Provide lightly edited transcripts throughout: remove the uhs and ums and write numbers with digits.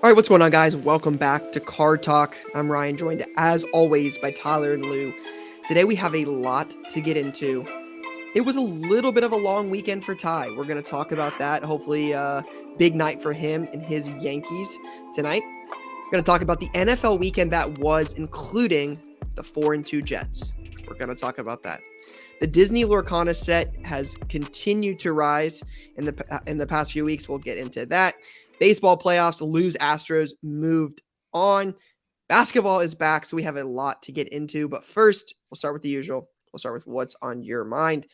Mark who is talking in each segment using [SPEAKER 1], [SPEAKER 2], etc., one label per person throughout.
[SPEAKER 1] All right, what's going on, guys? Welcome back to Card Talk. I'm Ryan, joined as always by Tyler and Lou. Today we have a lot to get into. It was a little bit of a long weekend for Ty. We're going to talk about that. Hopefully, big night for him and his Yankees tonight. We're going to talk about the NFL weekend that was, including the 4-2 Jets. We're going to talk about that. The Disney Lorcana set has continued to rise in the past few weeks. We'll get into that. Baseball playoffs, Lou's Astros moved on. Basketball is back, so we have a lot to get into. But first, we'll start with the usual. We'll start with what's on your mind.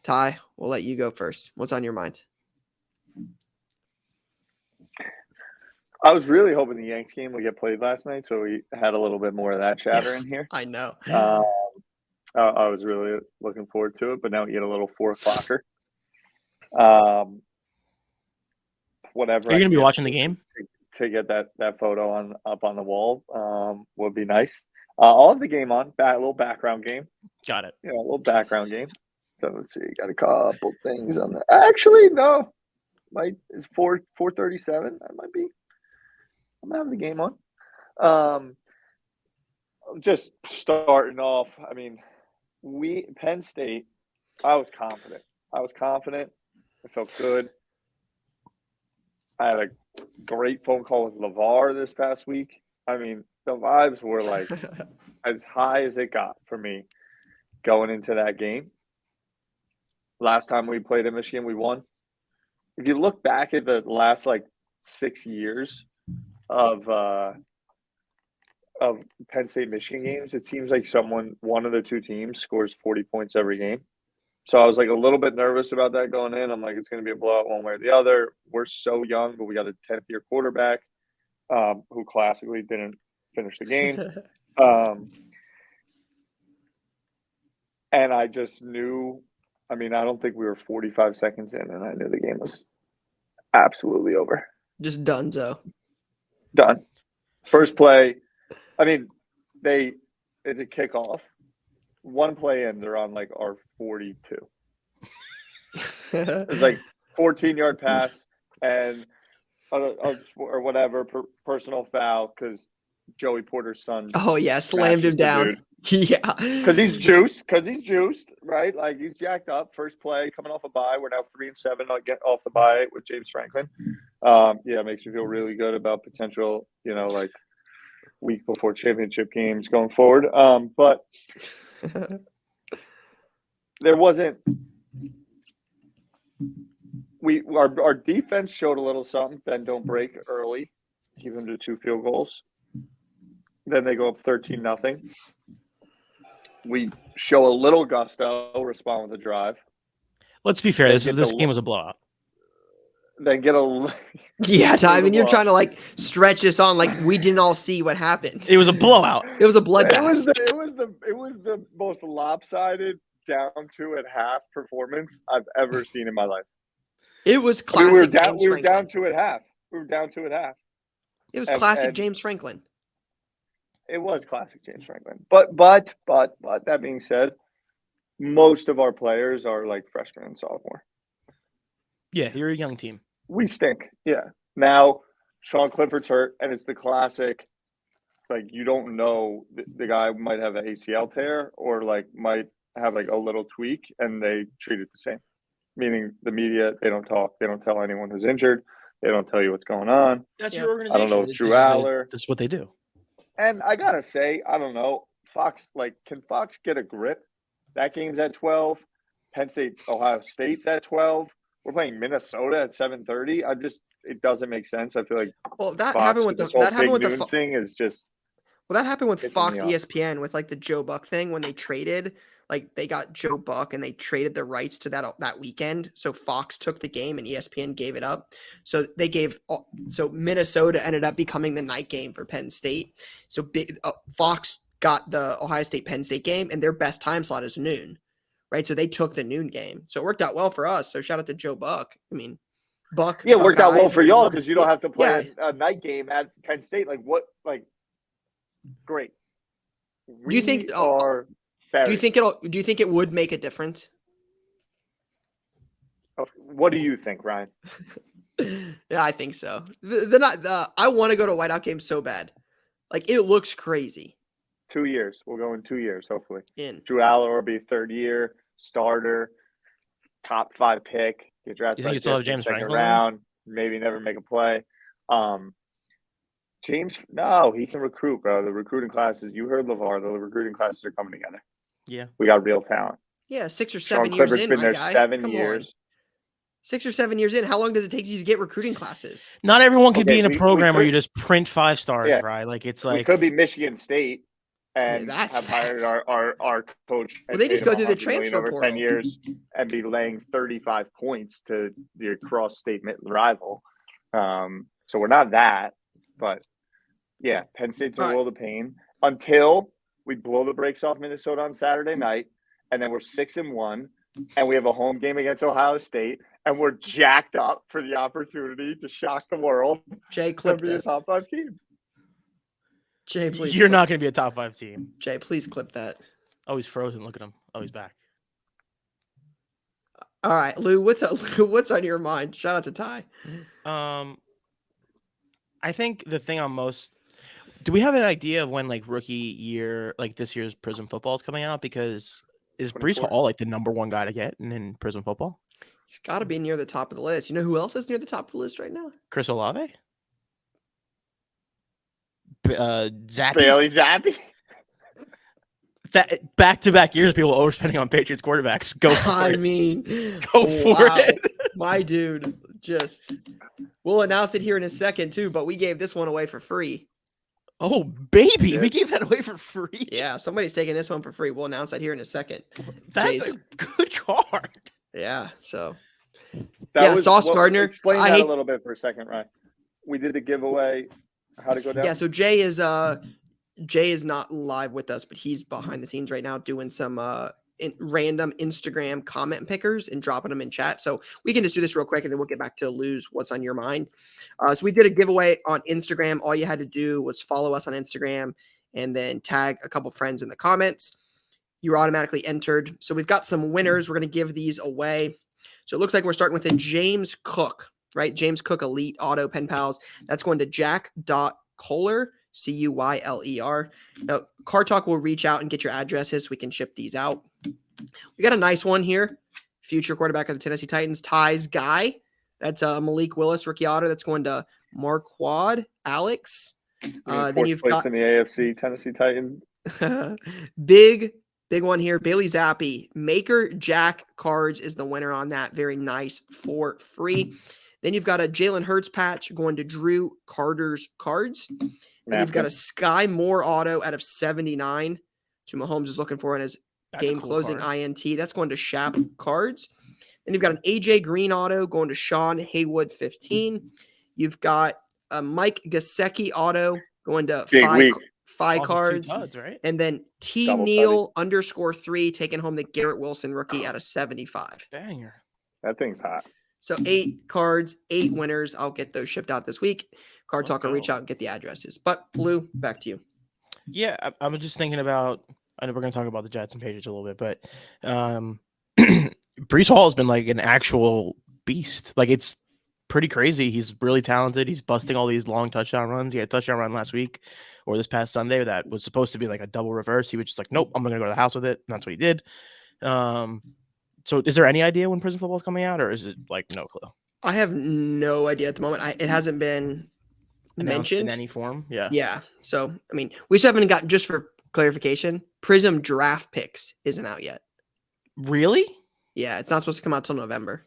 [SPEAKER 1] Ty, we'll let you go first. What's on your mind?
[SPEAKER 2] I was really hoping the Yanks game would get played last night, so we had a little bit more of that chatter in here.
[SPEAKER 1] I know.
[SPEAKER 2] I was really looking forward to it, but now we get a little 4-o'clocker. Whatever.
[SPEAKER 3] Are you going to be watching the game?
[SPEAKER 2] To get that photo up on the wall would be nice. I'll have the game on, a little background game.
[SPEAKER 3] Got it.
[SPEAKER 2] A little background game. So let's see, got a couple things on that. Actually, no. It's 4:37. I'm gonna have the game on. Just starting off, Penn State, I was confident. It felt good. I had a great phone call with LeVar this past week. The vibes were like as high as it got for me going into that game. Last time we played in Michigan, we won. If you look back at the last 6 years of Penn State Michigan games, it seems like one of the two teams scores 40 points every game. So I was a little bit nervous about that going in. I'm like, it's going to be a blowout one way or the other. We're so young, but we got a 10th-year quarterback who classically didn't finish the game. And I just knew, I don't think we were 45 seconds in, and I knew the game was absolutely over.
[SPEAKER 1] Just donezo.
[SPEAKER 2] Done. First play, it's a kickoff. One play in, they're on our 42. It's 14-yard pass and or whatever personal foul because Joey Porter's son.
[SPEAKER 1] Oh yeah, slammed him down. Yeah,
[SPEAKER 2] because he's juiced. Right? He's jacked up. First play coming off a bye. We're now 3-7. I'll get off the bye with James Franklin. It makes me feel really good about potential. Week before championship games going forward. But. There wasn't. Our defense showed a little something. Bend don't break early, keep them to 2 field goals. Then they go up 13-0. We show a little gusto, respond with a drive.
[SPEAKER 3] Let's be fair. This game was a blowout.
[SPEAKER 2] Then get a.
[SPEAKER 1] Yeah, Ty. You're trying to stretch this on we didn't all see what happened.
[SPEAKER 3] It was a blowout.
[SPEAKER 1] It was a bloodbath.
[SPEAKER 2] It was the most lopsided down to at half performance I've ever seen in my life.
[SPEAKER 1] It was classic.
[SPEAKER 2] We were down to at half. It was
[SPEAKER 1] classic James Franklin.
[SPEAKER 2] It was classic James Franklin. But that being said, most of our players are freshmen and sophomore.
[SPEAKER 3] Yeah, you're a young team.
[SPEAKER 2] We stink. Yeah. Now, Sean Clifford's hurt, and it's the classic. You don't know the guy might have an ACL tear or might have a little tweak, and they treat it the same. Meaning the media, they don't talk. They don't tell anyone who's injured. They don't tell you what's going on.
[SPEAKER 3] That's your organization.
[SPEAKER 2] I don't know, Drew Aller.
[SPEAKER 3] That's what they do.
[SPEAKER 2] And I got to say, I don't know, Fox, can Fox get a grip? That game's at 12. Penn State, Ohio State's at 12. We're playing Minnesota at 7:30. It doesn't make sense. I feel
[SPEAKER 1] that
[SPEAKER 2] Fox,
[SPEAKER 1] happened with the
[SPEAKER 2] thing is just.
[SPEAKER 1] Well, that happened with Fox ESPN with the Joe Buck thing when they traded. They got Joe Buck and they traded the rights to that weekend. So Fox took the game and ESPN gave it up. So Minnesota ended up becoming the night game for Penn State. So Fox got the Ohio State Penn State game, and their best time slot is noon. Right, so they took the noon game, so it worked out well for us. So shout out to Joe Buck. Buck.
[SPEAKER 2] Yeah, it worked out well for y'all because you don't have to play a night game at Penn State. Great.
[SPEAKER 1] Do you think? Do you think it would make a difference?
[SPEAKER 2] What do you think, Ryan?
[SPEAKER 1] Yeah, I think so. I want to go to a Whiteout game so bad. Like, it looks crazy.
[SPEAKER 2] 2 years. We'll go in 2 years, hopefully.
[SPEAKER 1] In
[SPEAKER 2] Drew Aller will be third year, starter, top 5 pick. Get drafted
[SPEAKER 3] You think
[SPEAKER 2] by
[SPEAKER 3] you still have
[SPEAKER 2] Jets in
[SPEAKER 3] James
[SPEAKER 2] second
[SPEAKER 3] Franklin
[SPEAKER 2] round. Maybe never make a play. James, no, he can recruit, bro. The recruiting classes, you heard LeVar, the recruiting classes are coming together.
[SPEAKER 3] Yeah.
[SPEAKER 2] We got real talent.
[SPEAKER 1] yeah, 6 or
[SPEAKER 2] Sean
[SPEAKER 1] 7 years
[SPEAKER 2] Clifford's
[SPEAKER 1] in,
[SPEAKER 2] been
[SPEAKER 1] my
[SPEAKER 2] there
[SPEAKER 1] guy.
[SPEAKER 2] 7
[SPEAKER 1] Come
[SPEAKER 2] years.
[SPEAKER 1] on. 6 or 7 years in. How long does it take you to get recruiting classes?
[SPEAKER 3] Not everyone can
[SPEAKER 2] Okay,
[SPEAKER 3] be in a
[SPEAKER 2] we
[SPEAKER 3] program where
[SPEAKER 2] could-
[SPEAKER 3] you just print 5 stars,
[SPEAKER 2] Yeah.
[SPEAKER 3] right? Like it's
[SPEAKER 2] We
[SPEAKER 3] like
[SPEAKER 2] could be Michigan State and
[SPEAKER 1] that's
[SPEAKER 2] have hired
[SPEAKER 1] facts.
[SPEAKER 2] our coach.
[SPEAKER 1] Well,
[SPEAKER 2] and
[SPEAKER 1] they
[SPEAKER 2] paid
[SPEAKER 1] just
[SPEAKER 2] him
[SPEAKER 1] go through the
[SPEAKER 2] $100 million
[SPEAKER 1] transfer
[SPEAKER 2] over
[SPEAKER 1] portal.
[SPEAKER 2] 10 years and be laying 35 points to your cross-state rival. So we're not that, but yeah, Penn State's a
[SPEAKER 1] All right.
[SPEAKER 2] world of pain until we blow the brakes off Minnesota on Saturday night, and then we're 6-1, and we have a home game against Ohio State, and we're jacked up for the opportunity to shock the world
[SPEAKER 1] Jay,
[SPEAKER 2] to
[SPEAKER 1] clip
[SPEAKER 2] be a
[SPEAKER 1] this.
[SPEAKER 2] top 5 team.
[SPEAKER 1] Jay, please.
[SPEAKER 3] you're
[SPEAKER 1] clip-
[SPEAKER 3] not going to be a top 5 team.
[SPEAKER 1] Jay, please clip that.
[SPEAKER 3] Oh, he's frozen. Look at him. Oh, he's back.
[SPEAKER 1] All right, Lou, what's on your mind? Shout out to Ty.
[SPEAKER 3] I think the thing I'm most. Do we have an idea of when like rookie year, like this year's Prism football is coming out? Because is Brees
[SPEAKER 2] 24.
[SPEAKER 3] Hall like the number 1 guy to get in Prism football?
[SPEAKER 1] He's got to be near the top of the list. You know who else is near the top of the list right now?
[SPEAKER 3] Chris Olave? Zappy?
[SPEAKER 2] Bailey Zappi.
[SPEAKER 3] That back-to-back years, people overspending on Patriots quarterbacks. Go for
[SPEAKER 1] I
[SPEAKER 3] it.
[SPEAKER 1] mean,
[SPEAKER 3] Go for
[SPEAKER 1] wow.
[SPEAKER 3] it.
[SPEAKER 1] My dude, just we'll announce it here in a second too, but we gave this one away for free.
[SPEAKER 3] Oh, baby.
[SPEAKER 2] Yeah.
[SPEAKER 3] We gave that away for free.
[SPEAKER 1] Yeah, somebody's taking this one for free. We'll announce that here in a second.
[SPEAKER 3] That's
[SPEAKER 1] Jace.
[SPEAKER 3] a good card.
[SPEAKER 1] Yeah, so
[SPEAKER 2] That
[SPEAKER 1] Yeah, Sauce Gardner.
[SPEAKER 2] Explain
[SPEAKER 1] I
[SPEAKER 2] that
[SPEAKER 1] hate-
[SPEAKER 2] a little bit for a second, Ryan. We did the giveaway. How to go down?
[SPEAKER 1] yeah, so Jay is not live with us, but he's behind the scenes right now doing some random Instagram comment pickers and dropping them in chat. So we can just do this real quick and then we'll get back to Lou's what's on your mind. So we did a giveaway on Instagram. All you had to do was follow us on Instagram and then tag a couple friends in the comments. You were automatically entered. So we've got some winners. We're going to give these away. So it looks like we're starting with a James Cook, right? James Cook Elite Auto Pen Pals. That's going to Jack.Kohler, Cuyler. Now, Car Talk will reach out and get your addresses so we can ship these out. We got a nice one here. Future quarterback of the Tennessee Titans, Ty's guy. That's Malik Willis, rookie auto. That's going to Marquand Alex. Then you've
[SPEAKER 2] place
[SPEAKER 1] got
[SPEAKER 2] in the AFC, Tennessee Titans.
[SPEAKER 1] big one here. Bailey Zappi. Maker Jack Cards is the winner on that. Very nice for free. Then you've got a Jalen Hurts patch going to Drew Carter's cards. And you've got a Sky Moore auto out of 79. So Mahomes is looking for in his
[SPEAKER 3] That's a
[SPEAKER 1] game
[SPEAKER 3] cool
[SPEAKER 1] closing
[SPEAKER 3] card.
[SPEAKER 1] INT. That's going to Shap cards. Then you've got an AJ Green auto going to Sean Haywood 15. You've got a Mike Gesicki auto going to
[SPEAKER 2] Big week.
[SPEAKER 1] five
[SPEAKER 3] Off his 2
[SPEAKER 1] cards.
[SPEAKER 3] studs, right?
[SPEAKER 1] And then T
[SPEAKER 2] Double
[SPEAKER 1] Neal _3 taking home the Garrett Wilson rookie out of 75.
[SPEAKER 3] Banger.
[SPEAKER 2] That thing's hot.
[SPEAKER 1] So 8 cards, 8 winners. I'll get those shipped out this week. Card
[SPEAKER 3] Let's
[SPEAKER 1] Talk will reach
[SPEAKER 3] go.
[SPEAKER 1] out and get the addresses. But Lou, back to you.
[SPEAKER 3] Yeah, I was just thinking about. I know we're going to talk about the Jets and Patriots a little bit, but Brees Hall has been like an actual beast. Like it's pretty crazy. He's really talented. He's busting all these long touchdown runs. He had a touchdown run last week or this past Sunday that was supposed to be like a double reverse. He was just like, nope, I'm going to go to the house with it. And that's what he did. So is there any idea when Prison Football is coming out, or is it like no clue?
[SPEAKER 1] I have no idea at the moment. It hasn't been
[SPEAKER 3] Announced
[SPEAKER 1] mentioned
[SPEAKER 3] in any form? Yeah.
[SPEAKER 1] Yeah. So, I mean, we still haven't got, just for clarification, Prism draft picks isn't out yet.
[SPEAKER 3] Really?
[SPEAKER 1] Yeah. It's not supposed to come out till November.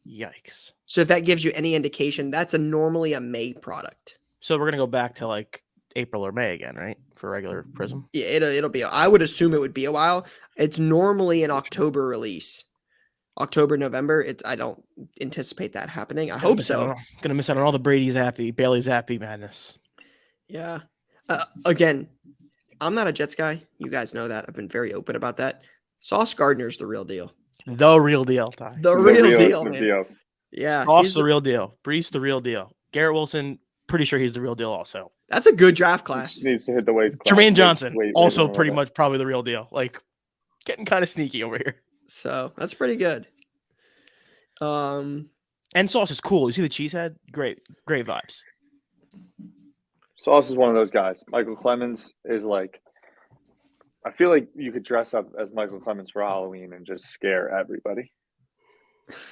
[SPEAKER 3] Yikes.
[SPEAKER 1] So if that gives you any indication, that's normally a May product.
[SPEAKER 3] So we're going to go back to like April or May again, right? For regular Prism.
[SPEAKER 1] Yeah. It'll be, I would assume it would be a while. It's normally an October release. October, November. I don't anticipate that happening. I hope so.
[SPEAKER 3] Gonna miss out on all the Bailey Zappi madness.
[SPEAKER 1] Yeah. Again, I'm not a Jets guy. You guys know that. I've been very open about that. Sauce Gardner's the real deal.
[SPEAKER 3] The real deal, Ty.
[SPEAKER 1] The real deal,
[SPEAKER 2] the
[SPEAKER 1] man.
[SPEAKER 2] deals.
[SPEAKER 1] Yeah.
[SPEAKER 3] Sauce
[SPEAKER 1] he's
[SPEAKER 3] the real deal. Brees the real deal. Garrett Wilson, pretty sure he's the real deal also.
[SPEAKER 1] That's a good draft class.
[SPEAKER 2] Just needs to hit the weights. class.
[SPEAKER 3] Jermaine Johnson,
[SPEAKER 2] Wait,
[SPEAKER 3] also
[SPEAKER 2] wait,
[SPEAKER 3] pretty
[SPEAKER 2] wait.
[SPEAKER 3] much probably the real deal. Like getting kind of sneaky over here.
[SPEAKER 1] So that's pretty good.
[SPEAKER 3] And Sauce is cool. You see the cheesehead? Great vibes.
[SPEAKER 2] Sauce is one of those guys. Michael Clemens is like, I feel like you could dress up as Michael Clemens for Halloween and just scare everybody.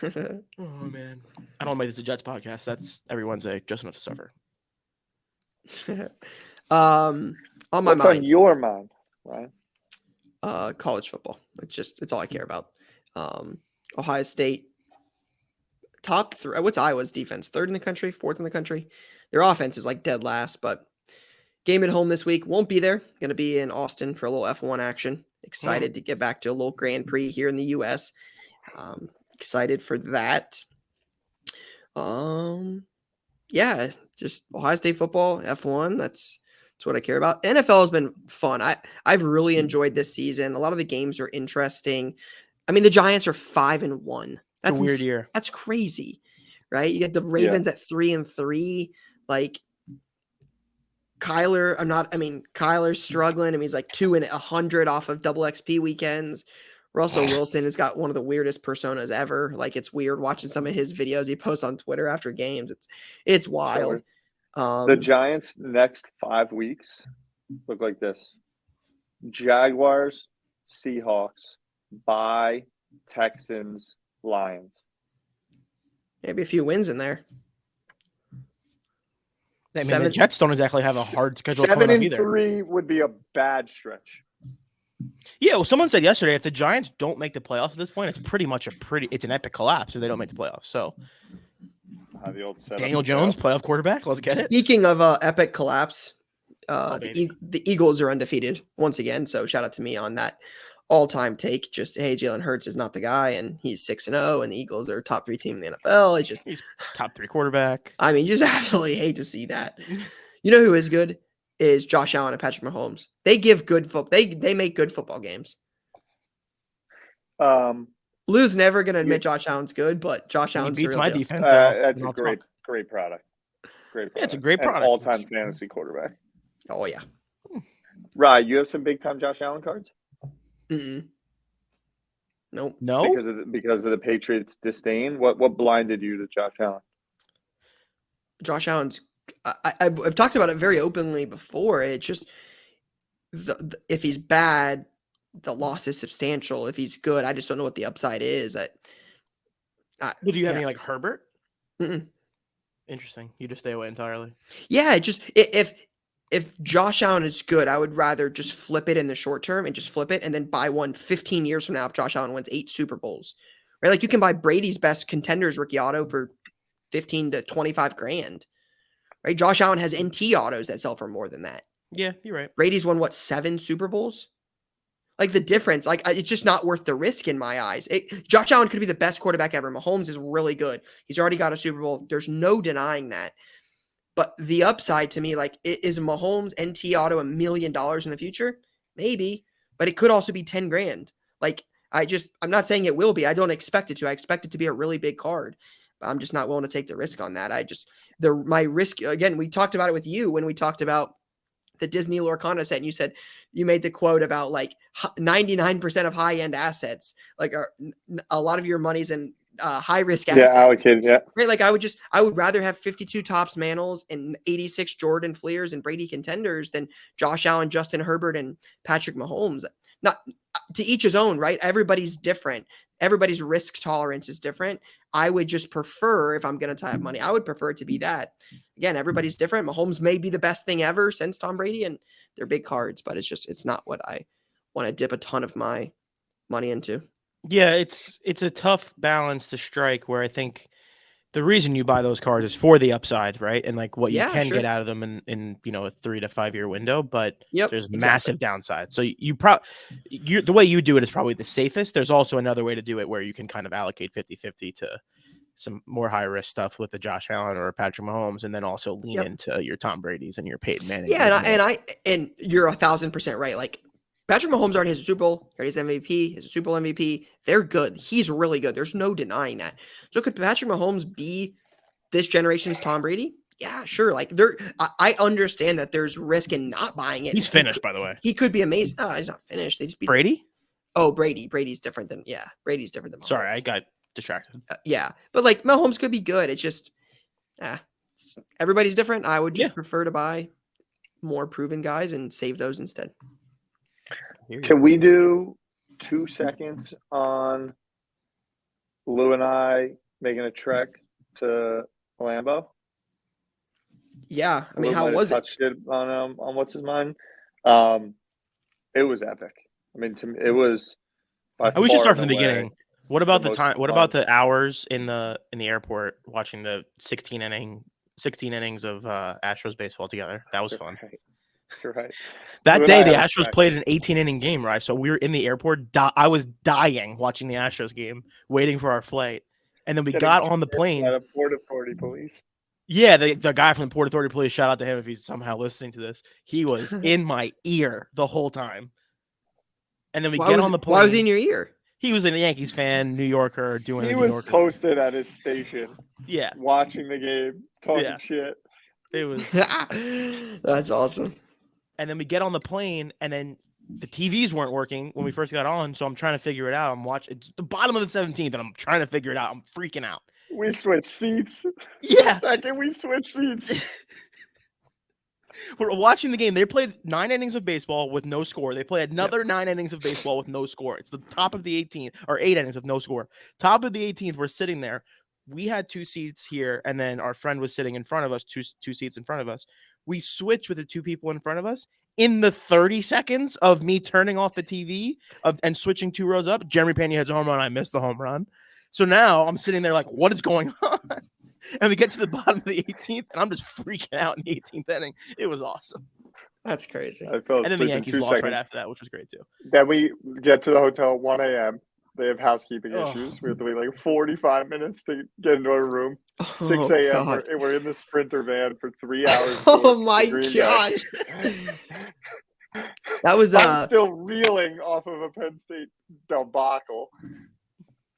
[SPEAKER 3] Oh man, I don't make this a Jets podcast. That's every Wednesday, just enough to suffer.
[SPEAKER 1] On my
[SPEAKER 2] What's
[SPEAKER 1] mind,
[SPEAKER 2] on your mind, Ryan?
[SPEAKER 1] college football. It's all I care about. Ohio State, top 3. What's Iowa's defense? 3rd in the country, 4th in the country. Their offense is like dead last, but game at home this week. Won't be there. Going to be in Austin for a little F1 action. Excited to get back to a little Grand Prix here in the U.S. Excited for that. Yeah, just Ohio State football, F1. That's what I care about. NFL has been fun. I've really enjoyed this season. A lot of the games are interesting. I mean, the Giants are 5-1. That's
[SPEAKER 3] a weird year.
[SPEAKER 1] That's crazy, right? You get the Ravens at 3-3. Like Kyler's struggling. I mean, he's like 200 off of double XP weekends. Russell Wilson has got one of the weirdest personas ever. Like, it's weird watching some of his videos he posts on Twitter after games. It's wild.
[SPEAKER 2] The Giants' next 5 weeks look like this: Jaguars, Seahawks, bye, Texans, Lions.
[SPEAKER 1] Maybe a few wins in there.
[SPEAKER 3] I mean, the Jets don't exactly have a hard schedule coming up either.
[SPEAKER 2] 7-3 would be a bad stretch.
[SPEAKER 3] Yeah, well, someone said yesterday if the Giants don't make the playoffs at this point, it's pretty much it's an epic collapse if they don't make the playoffs. So,
[SPEAKER 2] The old
[SPEAKER 3] Daniel Jones, playoff quarterback. Let's get it.
[SPEAKER 1] Speaking of epic collapse, the Eagles are undefeated once again. So shout out to me on that all-time take. Just, hey, Jalen Hurts is not the guy, and he's 6-0, and the Eagles are top 3 team in the NFL. It's just
[SPEAKER 3] he's top 3 quarterback.
[SPEAKER 1] I mean, you just absolutely hate to see that. You know who is good? Is Josh Allen and Patrick Mahomes. They give good football. They make good football games. Lou's never going to admit Josh Allen's good, but Josh Allen
[SPEAKER 3] beats my defense.
[SPEAKER 2] That's a great product. Great product.
[SPEAKER 3] Yeah, it's a great product.
[SPEAKER 2] All-time fantasy quarterback.
[SPEAKER 1] Oh yeah.
[SPEAKER 2] Right, you have some big-time Josh Allen cards?
[SPEAKER 1] Nope.
[SPEAKER 3] No.
[SPEAKER 2] Because of the Patriots' disdain. What blinded you to Josh Allen?
[SPEAKER 1] Josh Allen's. I've talked about it very openly before. It's just if he's bad, the loss is substantial. If he's good, I just don't know what the upside is.
[SPEAKER 3] Do you have any like Herbert?
[SPEAKER 1] Mm-mm.
[SPEAKER 3] Interesting. You just stay away entirely.
[SPEAKER 1] Yeah, if Josh Allen is good, I would rather just flip it in the short term and just flip it and then buy one 15 years from now if Josh Allen wins 8 Super Bowls. Right? Like you can buy Brady's best contenders rookie auto for 15 to 25 grand. Right? Josh Allen has NT autos that sell for more than that.
[SPEAKER 3] Yeah, you're right.
[SPEAKER 1] Brady's won 7 Super Bowls? Like the difference, it's just not worth the risk in my eyes. Josh Allen could be the best quarterback ever. Mahomes is really good. He's already got a Super Bowl. There's no denying that. But the upside to me, is Mahomes NT auto $1 million in the future? Maybe, but it could also be 10 grand. I'm not saying it will be. I don't expect it to. I expect it to be a really big card. But I'm just not willing to take the risk on that. My risk, again, we talked about it with you when we talked about the Disney Lorcana set, and you said you made the quote about 99% of high-end assets, a lot of your money's in high risk assets.
[SPEAKER 2] Yeah, allocated. Yeah,
[SPEAKER 1] right. I would rather have 52 Topps Mantles and 86 Jordan Fleers and Brady contenders than Josh Allen, Justin Herbert, and Patrick Mahomes. Not to each his own, right? Everybody's different. Everybody's risk tolerance is different. I would just prefer, if I'm going to tie up money, I would prefer it to be that. Again, everybody's different. Mahomes may be the best thing ever since Tom Brady, and they're big cards, but it's not what I want to dip a ton of my money into. Yeah,
[SPEAKER 3] it's a tough balance to strike where I think the reason you buy those cards is for the upside, right? And what you can get out of them in a 3 to 5 year window, but there's massive downside. So the way you do it is probably the safest. There's also another way to do it where you can kind of allocate 50-50 to some more high risk stuff with the Josh Allen or Patrick Mahomes, and then also lean into your Tom Brady's and your Peyton Manning.
[SPEAKER 1] Yeah, and you're 1,000% right. Patrick Mahomes already has a Super Bowl, already has MVP, has a Super Bowl MVP. They're good. He's really good. There's no denying that. So could Patrick Mahomes be this generation's Tom Brady? Yeah, sure. I understand that there's risk in not buying it.
[SPEAKER 3] He's finished, by the way.
[SPEAKER 1] He could be amazing. No, he's not finished. They just beat
[SPEAKER 3] Brady?
[SPEAKER 1] Oh, Brady. Brady's different than Mahomes.
[SPEAKER 3] Sorry, I got distracted.
[SPEAKER 1] Yeah, but like Mahomes could be good. It's just, everybody's different. I would just prefer to buy more proven guys and save those instead.
[SPEAKER 2] Can we do 2 seconds on Lou and I making a trek to Lambeau?
[SPEAKER 1] Yeah, I mean,
[SPEAKER 2] Lou
[SPEAKER 1] how
[SPEAKER 2] might have
[SPEAKER 1] was it?
[SPEAKER 2] touched it on what's his mind. It was epic. I mean, to me, it was.
[SPEAKER 3] We should start from the beginning. What about
[SPEAKER 2] the
[SPEAKER 3] the time? What
[SPEAKER 2] fun.
[SPEAKER 3] about the hours in the airport watching the 16 innings of Astros baseball together? That was fun.
[SPEAKER 2] You're right.
[SPEAKER 3] That
[SPEAKER 2] Lou and
[SPEAKER 3] day,
[SPEAKER 2] I
[SPEAKER 3] the
[SPEAKER 2] had
[SPEAKER 3] Astros played an 18-inning game, right? So we were in the airport. I was dying watching the Astros game, waiting for our flight, and then we got on the plane.
[SPEAKER 2] By the Port Authority police.
[SPEAKER 3] Yeah, the guy from the Port Authority police. Shout out to him if he's somehow listening to this. He was in my ear the whole time. And then we get on the plane.
[SPEAKER 1] Why was he in your ear?
[SPEAKER 3] He was a Yankees fan, New Yorker, doing.
[SPEAKER 2] He
[SPEAKER 3] New
[SPEAKER 2] was
[SPEAKER 3] Yorker.
[SPEAKER 2] posted at his station.
[SPEAKER 3] Yeah,
[SPEAKER 2] watching the game, talking shit.
[SPEAKER 3] It was.
[SPEAKER 1] That's awesome.
[SPEAKER 3] And then we get on the plane, and then the TVs weren't working when we first got on. So I'm trying to figure it out. I'm watching. It's the bottom of the 17th, and I'm trying to figure it out. I'm freaking out.
[SPEAKER 2] We switched seats.
[SPEAKER 1] Yeah.
[SPEAKER 2] The second we switched seats.
[SPEAKER 3] We're watching the game. They played 9 innings of baseball with no score. They played another 9 innings of baseball with no score. It's the top of the 18th, or 8 innings with no score. Top of the 18th, we're sitting there. We had 2 seats here, and then our friend was sitting in front of us, two seats in front of us. We switched with the 2 people in front of us. In the 30 seconds of me turning off the TV and switching 2 rows up, Jeremy Pena hits a home run. I missed the home run. So now I'm sitting there like, what is going on? And we get to the bottom of the 18th, and I'm just freaking out in the 18th inning. It was awesome.
[SPEAKER 1] That's crazy.
[SPEAKER 2] I fell
[SPEAKER 3] And then the
[SPEAKER 2] asleep in
[SPEAKER 3] Yankees
[SPEAKER 2] 2
[SPEAKER 3] lost right
[SPEAKER 2] seconds.
[SPEAKER 3] after that, which was great too.
[SPEAKER 2] Then we get to the hotel at 1 a.m. They have housekeeping issues. We have to wait like 45 minutes to get into our room. 6 a.m. We're in the Sprinter van for 3 hours.
[SPEAKER 1] Oh my god. That was
[SPEAKER 2] I'm still reeling off of a Penn State debacle.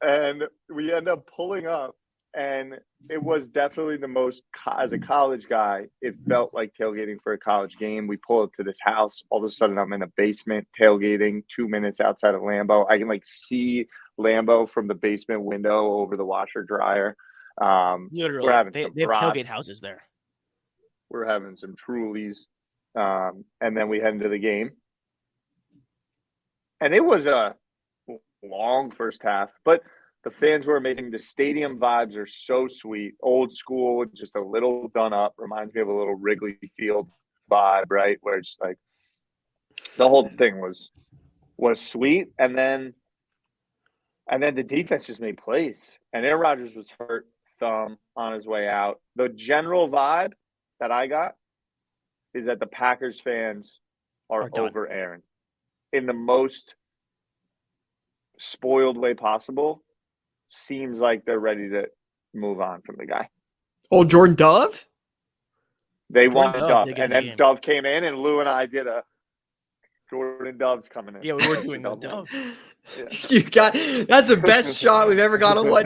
[SPEAKER 2] And we end up pulling up, and it was definitely the most, as a college guy, it felt like tailgating for a college game. We pull up to this house. All of a sudden, I'm in a basement tailgating 2 minutes outside of Lambeau. I can like see Lambeau from the basement window over the washer dryer.
[SPEAKER 3] Literally,
[SPEAKER 2] we're having
[SPEAKER 3] they have
[SPEAKER 2] brats.
[SPEAKER 3] tailgate houses there.
[SPEAKER 2] We're having some Trulies. And then we head into the game. And it was a long first half, but the fans were amazing. The stadium vibes are so sweet. Old school, just a little done up. Reminds me of a little Wrigley Field vibe, right? Where it's like the whole thing was sweet. And then the defense just made plays. And Aaron Rodgers was hurt, thumb on his way out. The general vibe that I got is that the Packers fans are over Aaron in the most spoiled way possible. Seems like they're ready to move on from the guy.
[SPEAKER 1] Oh, Jordan Dove?
[SPEAKER 2] They wanted Dove. And then Dove came in, and Lou and I did a Jordan Dove's coming in.
[SPEAKER 3] Yeah, we were doing the Dove.
[SPEAKER 2] Yeah.
[SPEAKER 1] That's the best shot we've ever got on
[SPEAKER 3] what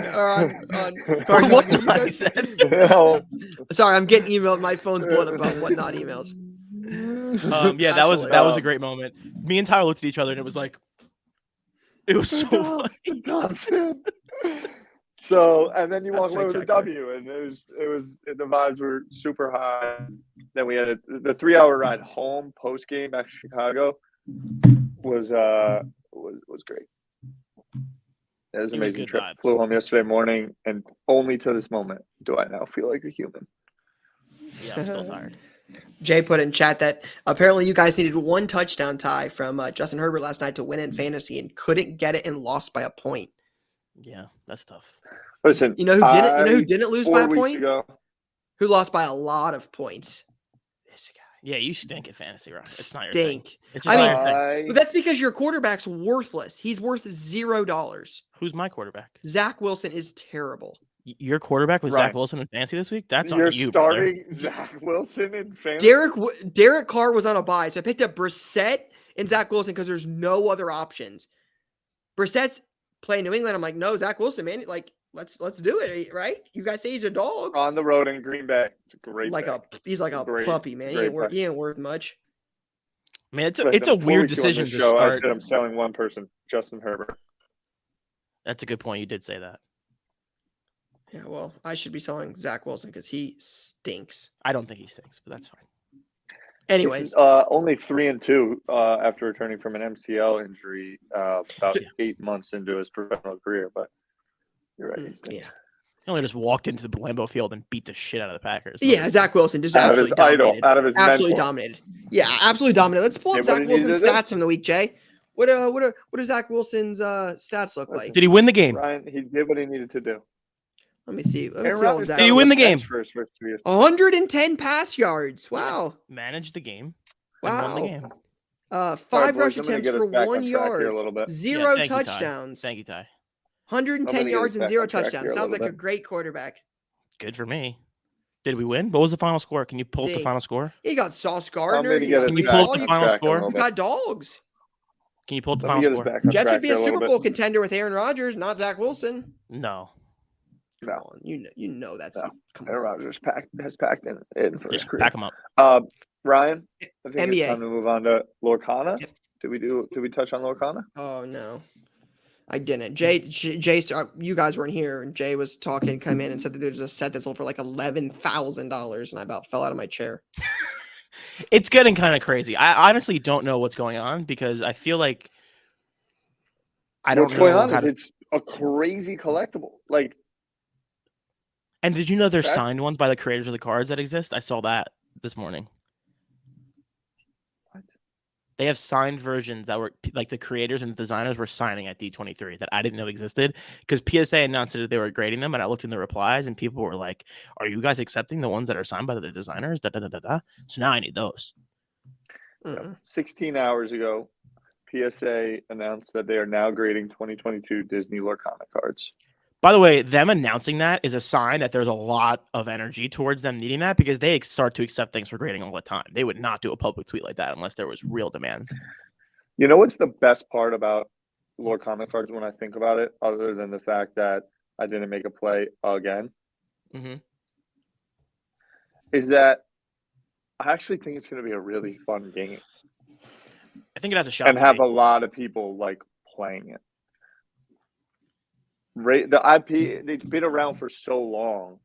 [SPEAKER 3] I said.
[SPEAKER 1] Sorry, I'm getting emailed. My phone's blowing up about whatnot emails.
[SPEAKER 3] Yeah, that was a great moment. Me and Tyler looked at each other, and it was like, it was so funny.
[SPEAKER 2] So, and then you walk away with a W, and it was the vibes were super high. Then we had the 3-hour ride home post game back to Chicago was great. It was an amazing trip.
[SPEAKER 3] Vibes.
[SPEAKER 2] Flew home yesterday morning, and only to this moment do I now feel like a human.
[SPEAKER 3] Yeah, I'm still tired.
[SPEAKER 1] Jay put in chat that apparently you guys needed 1 touchdown tie from Justin Herbert last night to win in fantasy and couldn't get it and lost by a point.
[SPEAKER 3] Yeah, that's tough.
[SPEAKER 2] Listen,
[SPEAKER 1] you know who didn't lose by a point? Who lost by a lot of points? This guy.
[SPEAKER 3] Yeah, you stink at fantasy, right? It's not your
[SPEAKER 1] thing.
[SPEAKER 3] It's
[SPEAKER 1] I mean, but that's because your quarterback's worthless. He's worth $0.
[SPEAKER 3] Who's my quarterback?
[SPEAKER 1] Zach Wilson is terrible.
[SPEAKER 3] Your quarterback was Zach Wilson in fantasy this week? That's
[SPEAKER 2] You're
[SPEAKER 3] on you,
[SPEAKER 2] starting
[SPEAKER 3] brother.
[SPEAKER 2] Zach Wilson in fantasy?
[SPEAKER 1] Derek Carr was on a bye, so I picked up Brissett and Zach Wilson because there's no other options. Brissett's playing New England. I'm like, no, Zach Wilson, man. Like, let's do it, right? You guys say he's a dog.
[SPEAKER 2] On the road in Green Bay. It's a great
[SPEAKER 1] he's like a puppy, man. He ain't worth much.
[SPEAKER 3] Man, it's a weird decision to start.
[SPEAKER 2] I said I'm selling one person, Justin Herbert.
[SPEAKER 3] That's a good point. You did say that.
[SPEAKER 1] Yeah, well, I should be selling Zach Wilson because he stinks.
[SPEAKER 3] I don't think he stinks, but that's fine.
[SPEAKER 1] Anyways,
[SPEAKER 2] He's only 3-2 after returning from an MCL injury about 8 months into his professional career. But you're right. He stinks.
[SPEAKER 1] Yeah.
[SPEAKER 3] He only just walked into the Lambeau field and beat the shit out of the Packers.
[SPEAKER 1] Yeah, Zach Wilson just
[SPEAKER 2] out of
[SPEAKER 1] absolutely
[SPEAKER 2] his idol,
[SPEAKER 1] dominated.
[SPEAKER 2] out of his
[SPEAKER 1] absolutely
[SPEAKER 2] mentor.
[SPEAKER 1] dominated. Yeah, absolutely dominated. Let's pull up
[SPEAKER 2] Did what
[SPEAKER 1] Zach
[SPEAKER 2] he needed
[SPEAKER 1] Wilson's
[SPEAKER 2] to do.
[SPEAKER 1] stats from the week, Jay. What do Zach Wilson's stats look like?
[SPEAKER 3] Did he win the game?
[SPEAKER 2] Ryan, he did what he needed to do.
[SPEAKER 1] Let me see. Let me
[SPEAKER 2] Aaron
[SPEAKER 1] see all
[SPEAKER 2] Rodgers
[SPEAKER 1] Zach.
[SPEAKER 3] Did he win the game?
[SPEAKER 2] for his first 2 years.
[SPEAKER 1] 110 pass yards. Wow.
[SPEAKER 3] Managed the game.
[SPEAKER 1] Wow.
[SPEAKER 3] And won the game.
[SPEAKER 1] 5
[SPEAKER 2] All right, boys,
[SPEAKER 1] rush
[SPEAKER 2] I'm gonna
[SPEAKER 1] attempts
[SPEAKER 2] get us
[SPEAKER 1] for
[SPEAKER 2] back
[SPEAKER 1] 1
[SPEAKER 2] on track here
[SPEAKER 1] yard.
[SPEAKER 2] a little bit.
[SPEAKER 1] 0
[SPEAKER 3] Thank you, Ty.
[SPEAKER 1] touchdowns.
[SPEAKER 3] Thank you, Ty.
[SPEAKER 1] 110
[SPEAKER 2] get
[SPEAKER 1] yards
[SPEAKER 2] us
[SPEAKER 1] and
[SPEAKER 2] back
[SPEAKER 1] 0
[SPEAKER 2] on track here
[SPEAKER 1] touchdowns.
[SPEAKER 2] a
[SPEAKER 1] Sounds like
[SPEAKER 2] little
[SPEAKER 1] a
[SPEAKER 2] bit.
[SPEAKER 1] great quarterback.
[SPEAKER 3] Good for me. Did we win? What was the final score? Can you pull up the
[SPEAKER 1] Dang.
[SPEAKER 3] final score?
[SPEAKER 1] He got Sauce
[SPEAKER 2] I'm
[SPEAKER 1] Gardner.
[SPEAKER 2] gonna
[SPEAKER 1] He
[SPEAKER 2] get
[SPEAKER 1] got
[SPEAKER 2] us
[SPEAKER 3] Can you
[SPEAKER 2] back
[SPEAKER 3] pull up
[SPEAKER 2] on
[SPEAKER 3] the
[SPEAKER 1] Lee
[SPEAKER 3] final
[SPEAKER 2] track a
[SPEAKER 3] score?
[SPEAKER 2] little
[SPEAKER 1] He
[SPEAKER 2] bit.
[SPEAKER 1] got dogs.
[SPEAKER 3] Can you pull up the
[SPEAKER 2] Let me
[SPEAKER 3] final
[SPEAKER 2] get us
[SPEAKER 3] score?
[SPEAKER 2] back on
[SPEAKER 1] Jets
[SPEAKER 2] track
[SPEAKER 1] should be
[SPEAKER 2] here
[SPEAKER 1] a
[SPEAKER 2] little
[SPEAKER 1] Super
[SPEAKER 2] bit.
[SPEAKER 1] Bowl contender with Aaron Rodgers, not Zach Wilson.
[SPEAKER 3] No.
[SPEAKER 1] Come
[SPEAKER 2] No.
[SPEAKER 1] on, you know that's
[SPEAKER 2] No.
[SPEAKER 1] come
[SPEAKER 2] Aaron
[SPEAKER 1] on.
[SPEAKER 2] Rodgers has packed in for
[SPEAKER 3] Yeah,
[SPEAKER 2] his career.
[SPEAKER 3] pack him up.
[SPEAKER 2] Ryan, I think
[SPEAKER 1] NBA.
[SPEAKER 2] it's time to move on to Lorcana.
[SPEAKER 1] Yep.
[SPEAKER 2] Did we touch on Lorcana?
[SPEAKER 1] Oh no, I didn't. Jay, you guys weren't here, and Jay was talking, come in and said that there's a set that's sold for like $11,000, and I about fell out of my chair.
[SPEAKER 3] It's getting kind of crazy. I honestly don't know what's going on because I feel like I don't
[SPEAKER 2] What's going
[SPEAKER 3] know
[SPEAKER 2] on
[SPEAKER 3] how
[SPEAKER 2] is
[SPEAKER 3] to-
[SPEAKER 2] it's a crazy collectible. Like,
[SPEAKER 3] And did you know there's
[SPEAKER 2] That's-
[SPEAKER 3] signed ones by the creators of the cards that exist? I saw that this morning.
[SPEAKER 2] What?
[SPEAKER 3] They have signed versions that were like the creators and the designers were signing at D23 that I didn't know existed because PSA announced that they were grading them, and I looked in the replies and people were like, "Are you guys accepting the ones that are signed by the designers?" Da, da, da, da, da. So now I need those.
[SPEAKER 2] 16 hours ago, PSA announced that they are now grading 2022 Disney Lorcana cards.
[SPEAKER 3] By the way, them announcing that is a sign that there's a lot of energy towards them needing that because they start to accept things for grading all the time. They would not do a public tweet like that unless there was real demand.
[SPEAKER 2] You know what's the best part about Lorcana cards when I think about it, other than the fact that I didn't make a play again,
[SPEAKER 3] Mhm.
[SPEAKER 2] is that I actually think it's going to be a really fun game
[SPEAKER 3] I think it has a shot
[SPEAKER 2] and
[SPEAKER 3] to
[SPEAKER 2] have
[SPEAKER 3] be.
[SPEAKER 2] a lot of people like playing it. The IP, it's been around for so long,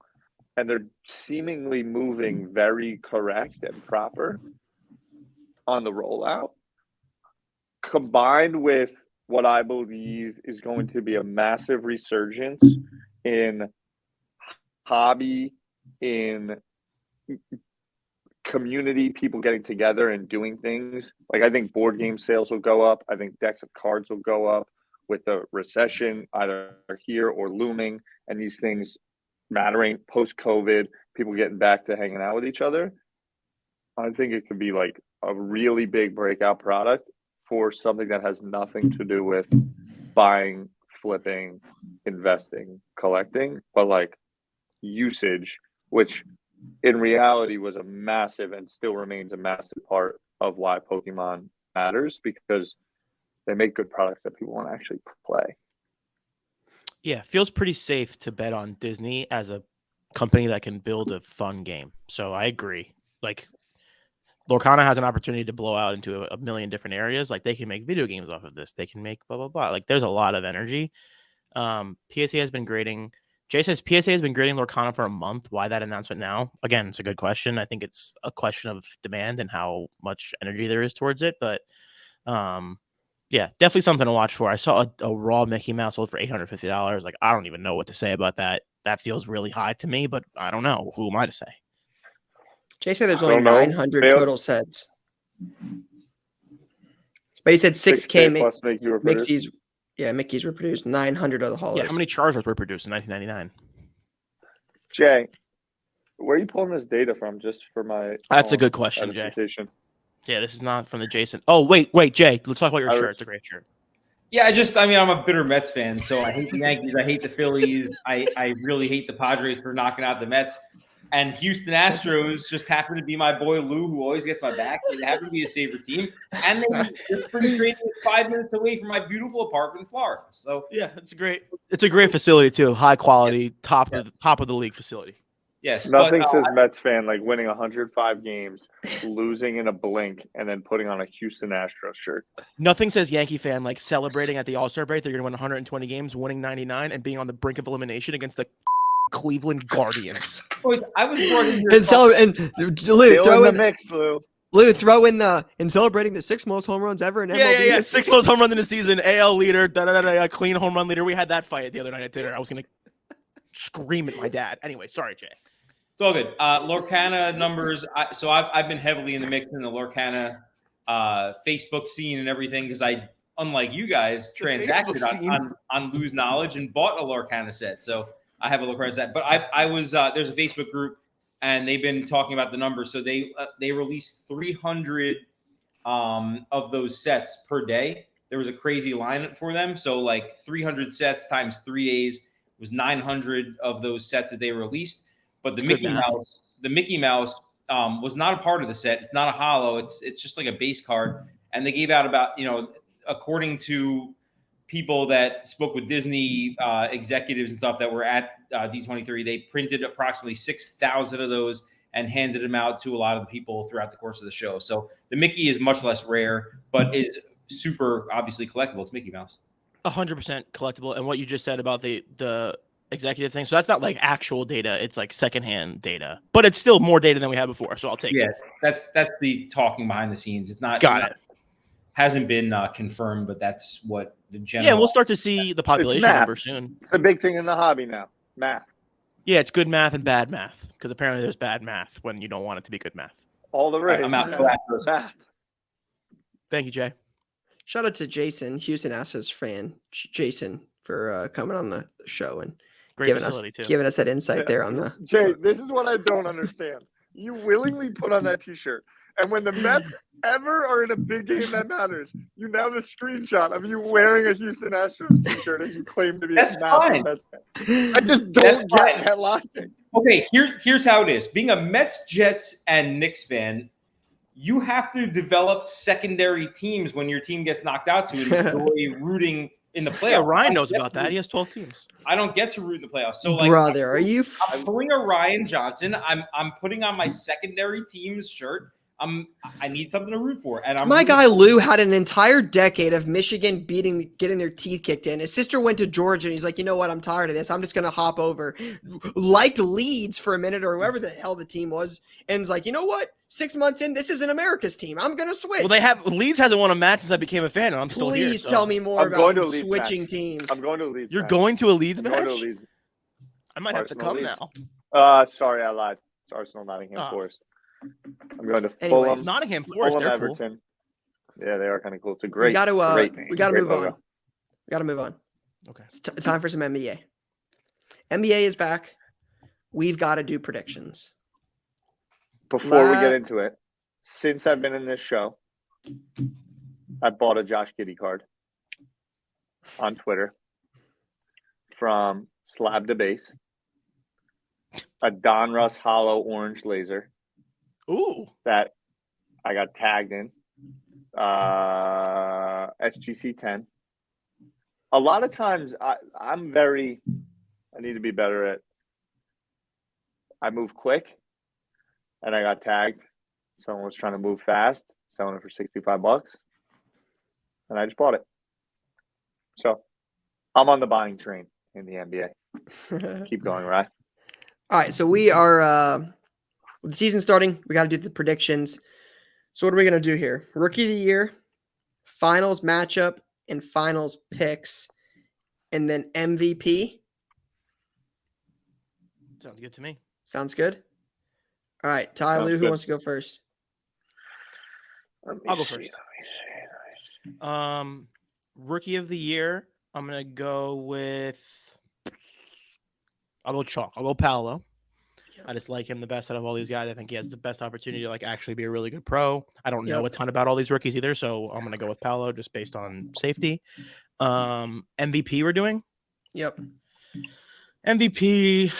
[SPEAKER 2] and they're seemingly moving very correct and proper on the rollout, combined with what I believe is going to be a massive resurgence in hobby, in community, people getting together and doing things. Like, I think board game sales will go up. I think decks of cards will go up with the recession either here or looming, and these things mattering post-COVID, people getting back to hanging out with each other. I think it could be like a really big breakout product for something that has nothing to do with buying, flipping, investing, collecting, but like usage, which in reality was a massive and still remains a massive part of why Pokemon matters, because they make good products that people want to actually play.
[SPEAKER 3] Yeah, feels pretty safe to bet on Disney as a company that can build a fun game. So I agree. Like, Lorcana has an opportunity to blow out into a million different areas. Like, they can make video games off of this. They can make blah, blah, blah. Like, there's a lot of energy. PSA has been grading. Jay says PSA has been grading Lorcana for a month. Why that announcement now? Again, it's a good question. I think it's a question of demand and how much energy there is towards it. But yeah, definitely something to watch for. I saw a raw Mickey Mouse sold for $850. Like, I don't even know what to say about that. That feels really high to me, but I don't know. Who am I to say?
[SPEAKER 1] Jay said there's
[SPEAKER 2] I
[SPEAKER 1] only
[SPEAKER 2] don't know.
[SPEAKER 1] 900
[SPEAKER 2] Fail-
[SPEAKER 1] total sets. But he said 6K
[SPEAKER 2] plus make you reproduce.
[SPEAKER 1] Mickey's reproduced 900 of the haulers.
[SPEAKER 3] Yeah, how many Charizards were produced in 1999?
[SPEAKER 2] Jay, where are you pulling this data from? Just for my
[SPEAKER 3] That's a
[SPEAKER 2] own
[SPEAKER 3] good question, Jay.
[SPEAKER 2] edification?
[SPEAKER 3] Yeah, this is not from the Jason. Oh, wait, Jay. Let's talk about your
[SPEAKER 2] I
[SPEAKER 3] shirt.
[SPEAKER 2] was-
[SPEAKER 3] It's a great shirt.
[SPEAKER 4] Yeah, I'm a bitter Mets fan, so I hate the Yankees. I hate the Phillies. I really hate the Padres for knocking out the Mets. And Houston Astros just happen to be my boy Lou, who always gets my back. They happen to be his favorite team. And they're pretty training 5 minutes away from my beautiful apartment in Florida. So
[SPEAKER 3] Yeah, it's great. It's a great facility too. High quality, top of the league facility.
[SPEAKER 4] yes,
[SPEAKER 2] Nothing
[SPEAKER 4] but,
[SPEAKER 2] says Mets fan like winning 105 games, losing in a blink, and then putting on a Houston Astros shirt.
[SPEAKER 3] Nothing says Yankee fan like celebrating at the All-Star break. They're going to win 120 games, winning 99, and being on the brink of elimination against the Cleveland Guardians.
[SPEAKER 4] Boys, I was born in here.
[SPEAKER 1] And Lou,
[SPEAKER 2] Still
[SPEAKER 1] throw
[SPEAKER 2] in
[SPEAKER 1] in
[SPEAKER 2] the mix, Lou.
[SPEAKER 1] Lou, throw in the and celebrating the 6 most home runs ever in MLB.
[SPEAKER 3] Yeah. 6 most home runs in the season. AL leader. Clean home run leader. We had that fight the other night at dinner. I was gonna scream at my dad. Anyway, sorry, Jay.
[SPEAKER 4] It's all good. Lorcana numbers. I've been heavily in the mix in the Lorcana Facebook scene and everything because I, unlike you guys, transacted on Lou's knowledge and bought a Lorcana set. So I have a Lorcana set. But I was there's a Facebook group and they've been talking about the numbers. So they released 300 of those sets per day. There was a crazy line for them. So like 300 sets times 3 days was 900 of those sets that they released. But the Mickey Mouse was not a part of the set. It's not a holo. It's just like a base card. And they gave out about, according to people that spoke with Disney executives and stuff that were at D23, they printed approximately 6,000 of those and handed them out to a lot of the people throughout the course of the show. So the Mickey is much less rare, but is super obviously collectible. It's Mickey Mouse.
[SPEAKER 3] 100% collectible. And what you just said about the executive thing. So that's not like actual data. It's like secondhand data, but it's still more data than we had before. So I'll take it.
[SPEAKER 4] Yeah, that's the talking behind the scenes. It's not hasn't been confirmed, but that's what the general.
[SPEAKER 3] Yeah, we'll start to see the population number soon.
[SPEAKER 2] It's the big thing in the hobby now. Math.
[SPEAKER 3] Yeah, it's good math and bad math because apparently there's bad math when you don't want it to be good math.
[SPEAKER 2] All the rage.
[SPEAKER 4] I'm out.
[SPEAKER 2] Math.
[SPEAKER 3] Thank you, Jay.
[SPEAKER 1] Shout out to Jason, Houston Astros fan, Jason, for coming on the show and
[SPEAKER 3] Great facility too.
[SPEAKER 1] Giving us that insight there on the.
[SPEAKER 2] Jay, this is what I don't understand. You willingly put on that T-shirt, and when the Mets ever are in a big game that matters, you now have a screenshot of you wearing a Houston Astros T-shirt as you claim to be
[SPEAKER 4] That's
[SPEAKER 2] a massive
[SPEAKER 4] fine.
[SPEAKER 2] Mets fan. I just don't get that logic.
[SPEAKER 4] Okay, here's how it is. Being a Mets, Jets, and Knicks fan, you have to develop secondary teams when your team gets knocked out to enjoy rooting in the playoffs.
[SPEAKER 3] Yeah, Ryan knows about that. He has 12 teams.
[SPEAKER 4] I don't get to root in the playoffs. So, like,
[SPEAKER 1] brother, are you?
[SPEAKER 4] I'm pulling a Ryan Johnson. I'm putting on my secondary team's shirt. I need something to root for, and
[SPEAKER 1] My guy Lou had an entire decade of Michigan getting their teeth kicked in. His sister went to Georgia, and he's like, you know what? I'm tired of this. I'm just gonna hop over. Liked Leeds for a minute, or whoever the hell the team was, and was like, you know what? 6 months in, this isn't America's team. I'm gonna switch.
[SPEAKER 3] Well, Leeds hasn't won a match since I became a fan, and I'm still here.
[SPEAKER 1] Please tell me more about switching teams.
[SPEAKER 2] I'm going to a Leeds.
[SPEAKER 3] You're going to a Leeds match?
[SPEAKER 2] Going to a Leeds.
[SPEAKER 3] I might have to come now.
[SPEAKER 2] Sorry, I lied. It's Arsenal, Nottingham Forest. I'm going to
[SPEAKER 1] Anyways,
[SPEAKER 2] Fulham.
[SPEAKER 3] Nottingham Forest, they're
[SPEAKER 2] Everton.
[SPEAKER 3] Cool.
[SPEAKER 2] Yeah, they are kind of cool. It's a great.
[SPEAKER 1] We got
[SPEAKER 2] to
[SPEAKER 1] move on. We got to move on.
[SPEAKER 3] Okay.
[SPEAKER 1] It's time for some NBA. NBA is back. We've got to do predictions.
[SPEAKER 2] Before we get into it, since I've been in this show, I bought a Josh Giddey card on Twitter from Slab to Base, a Don Russ Hollow Orange Laser.
[SPEAKER 3] Ooh.
[SPEAKER 2] That I got tagged in. SGC 10. A lot of times I need to be better at, I move quick and I got tagged. Someone was trying to move fast, selling it for $65 and I just bought it. So I'm on the buying train in the NBA. Keep going, right?
[SPEAKER 1] All right. So we are, with the season starting, we got to do the predictions. So what are we going to do here? Rookie of the year, finals matchup, and finals picks, and then MVP.
[SPEAKER 3] Sounds good to me.
[SPEAKER 1] Sounds good? All right. Ty, Lou, who wants to go first?
[SPEAKER 3] I'll go first. Rookie of the year, I'm going to go with – I'll go chalk. I'll go Paolo. I just like him the best out of all these guys. I think he has the best opportunity to actually be a really good pro. I don't know a ton about all these rookies either, so I'm going to go with Paolo just based on safety. MVP we're doing?
[SPEAKER 1] Yep.
[SPEAKER 3] MVP.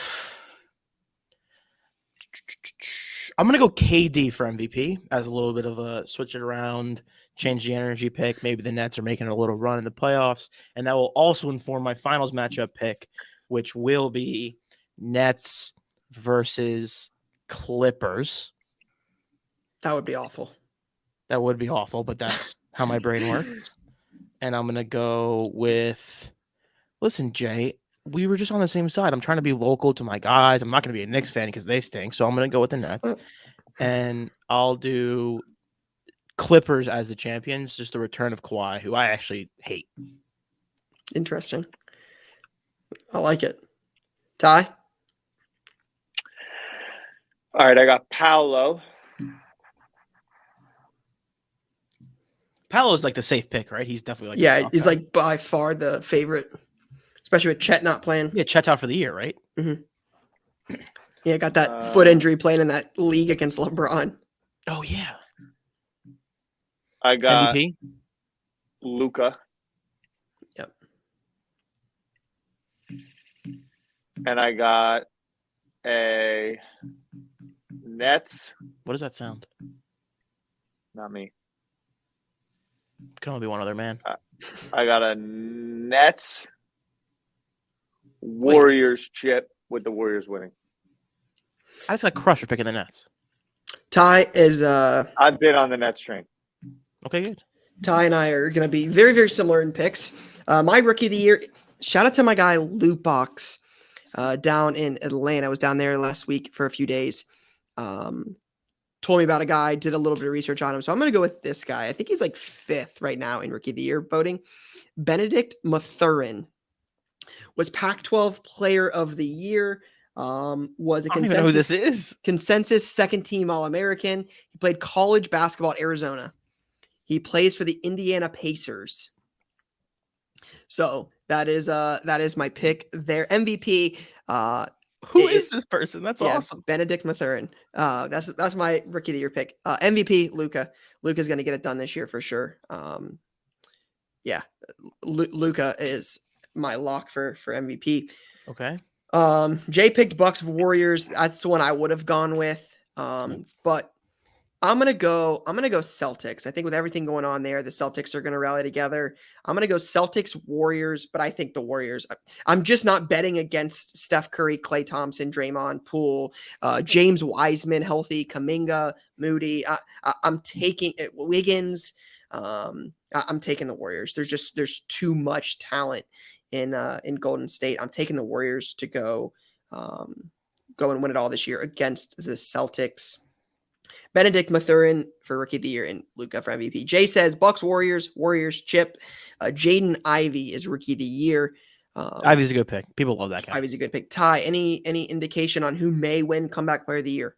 [SPEAKER 3] I'm going to go KD for MVP as a little bit of a switch it around, change the energy pick. Maybe the Nets are making a little run in the playoffs, and that will also inform my finals matchup pick, which will be Nets versus Clippers.
[SPEAKER 1] That would be awful.
[SPEAKER 3] That would be awful, but that's how my brain works. And I'm going to go with, listen, Jay, we were just on the same side. I'm trying to be local to my guys. I'm not going to be a Knicks fan because they stink. So I'm going to go with the Nets. And I'll do Clippers as the champions. Just the return of Kawhi, who I actually hate.
[SPEAKER 1] Interesting. I like it. Ty?
[SPEAKER 2] All right, I got Paolo.
[SPEAKER 3] Paolo's like the safe pick, right? He's definitely like
[SPEAKER 1] Yeah, he's like by far the favorite, especially with Chet not playing.
[SPEAKER 3] Yeah, Chet's out for the year, right?
[SPEAKER 1] Mm-hmm. Yeah, got that foot injury playing in that league against LeBron.
[SPEAKER 3] Oh yeah.
[SPEAKER 2] I got
[SPEAKER 3] MVP?
[SPEAKER 2] Luka.
[SPEAKER 1] Yep.
[SPEAKER 2] And I got a Nets.
[SPEAKER 3] What does that sound?
[SPEAKER 2] Not me.
[SPEAKER 3] Can only be one other man.
[SPEAKER 2] I got a Nets Warriors chip with the Warriors winning.
[SPEAKER 3] I just got crushed for picking the Nets.
[SPEAKER 1] Ty is
[SPEAKER 2] I've been on the Nets train.
[SPEAKER 3] Okay, good.
[SPEAKER 1] Ty and I are going to be very, very similar in picks. My rookie of the year, shout out to my guy Lou Box down in Atlanta. I was down there last week for a few days. Told me about a guy, did a little bit of research on him. So I'm going to go with this guy. I think he's like 5th right now in rookie of the year voting. Benedict Mathurin was Pac-12 player of the year. Was a
[SPEAKER 3] I don't even know who this is.
[SPEAKER 1] Consensus second team All-American. He played college basketball at Arizona. He plays for the Indiana Pacers. So that is my pick there. MVP.
[SPEAKER 3] Who is this person? That's awesome.
[SPEAKER 1] Benedict Mathurin. That's my rookie of the year pick. MVP, Luka. Luka's going to get it done this year for sure. Luka is my lock for MVP.
[SPEAKER 3] Okay.
[SPEAKER 1] Jay picked Bucks Warriors. That's the one I would have gone with. But I'm gonna go Celtics. I think with everything going on there, the Celtics are gonna rally together. I'm gonna go Celtics Warriors, but I think the Warriors. I'm just not betting against Steph Curry, Klay Thompson, Draymond, Poole, James Wiseman, healthy, Kuminga, Moody. I'm taking it. Wiggins. I'm taking the Warriors. There's too much talent in Golden State. I'm taking the Warriors to go and win it all this year against the Celtics. Benedict Mathurin for rookie of the year and Luka for MVP. Jay says Bucks Warriors chip. Jaden Ivey is rookie of the year.
[SPEAKER 3] Ivey's a good pick. People love that guy.
[SPEAKER 1] Ivey's a good pick. Ty, any indication on who may win comeback player of the year?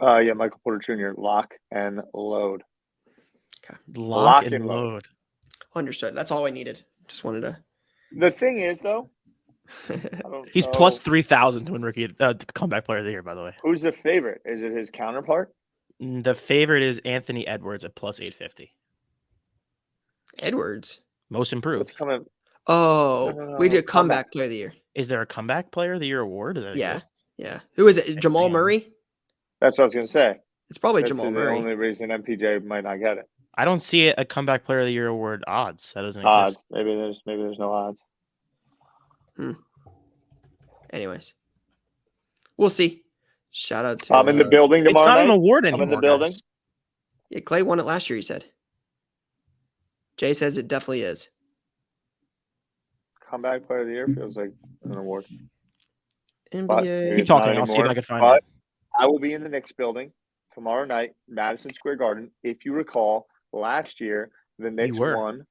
[SPEAKER 2] Michael Porter Jr. Lock and load.
[SPEAKER 1] Okay.
[SPEAKER 3] Lock and load.
[SPEAKER 1] Understood. That's all I needed. Just wanted to.
[SPEAKER 2] The thing is, though,
[SPEAKER 3] he's plus 3,000 to win rookie comeback player of the year. By the way,
[SPEAKER 2] who's the favorite? Is it his counterpart?
[SPEAKER 3] The favorite is Anthony Edwards at plus 850.
[SPEAKER 1] Edwards,
[SPEAKER 3] most improved.
[SPEAKER 2] What's coming?
[SPEAKER 1] Oh, we did comeback player of the year.
[SPEAKER 3] Is there a comeback player of the year award? Does that exist?
[SPEAKER 1] Yeah. Who is it? Jamal Murray?
[SPEAKER 2] That's what I was going to say.
[SPEAKER 1] It's probably
[SPEAKER 2] That's
[SPEAKER 1] Jamal
[SPEAKER 2] the
[SPEAKER 1] Murray.
[SPEAKER 2] only reason MPJ might not get it.
[SPEAKER 3] I don't see a comeback player of the year award odds. That doesn't
[SPEAKER 2] Odds.
[SPEAKER 3] exist.
[SPEAKER 2] Maybe there's no odds.
[SPEAKER 1] Anyways, we'll see. Shout out to.
[SPEAKER 2] I'm in the building tomorrow.
[SPEAKER 3] It's not
[SPEAKER 2] night.
[SPEAKER 3] an award anymore.
[SPEAKER 2] I'm in the building.
[SPEAKER 3] Guys.
[SPEAKER 1] Yeah, Clay won it last year. He said. Jay says it definitely is.
[SPEAKER 2] Comeback player of the year feels like an award.
[SPEAKER 1] NBA.
[SPEAKER 3] Keep talking. I'll see if I can find it.
[SPEAKER 2] I will be in the Knicks building tomorrow night, Madison Square Garden. If you recall, last year the Knicks won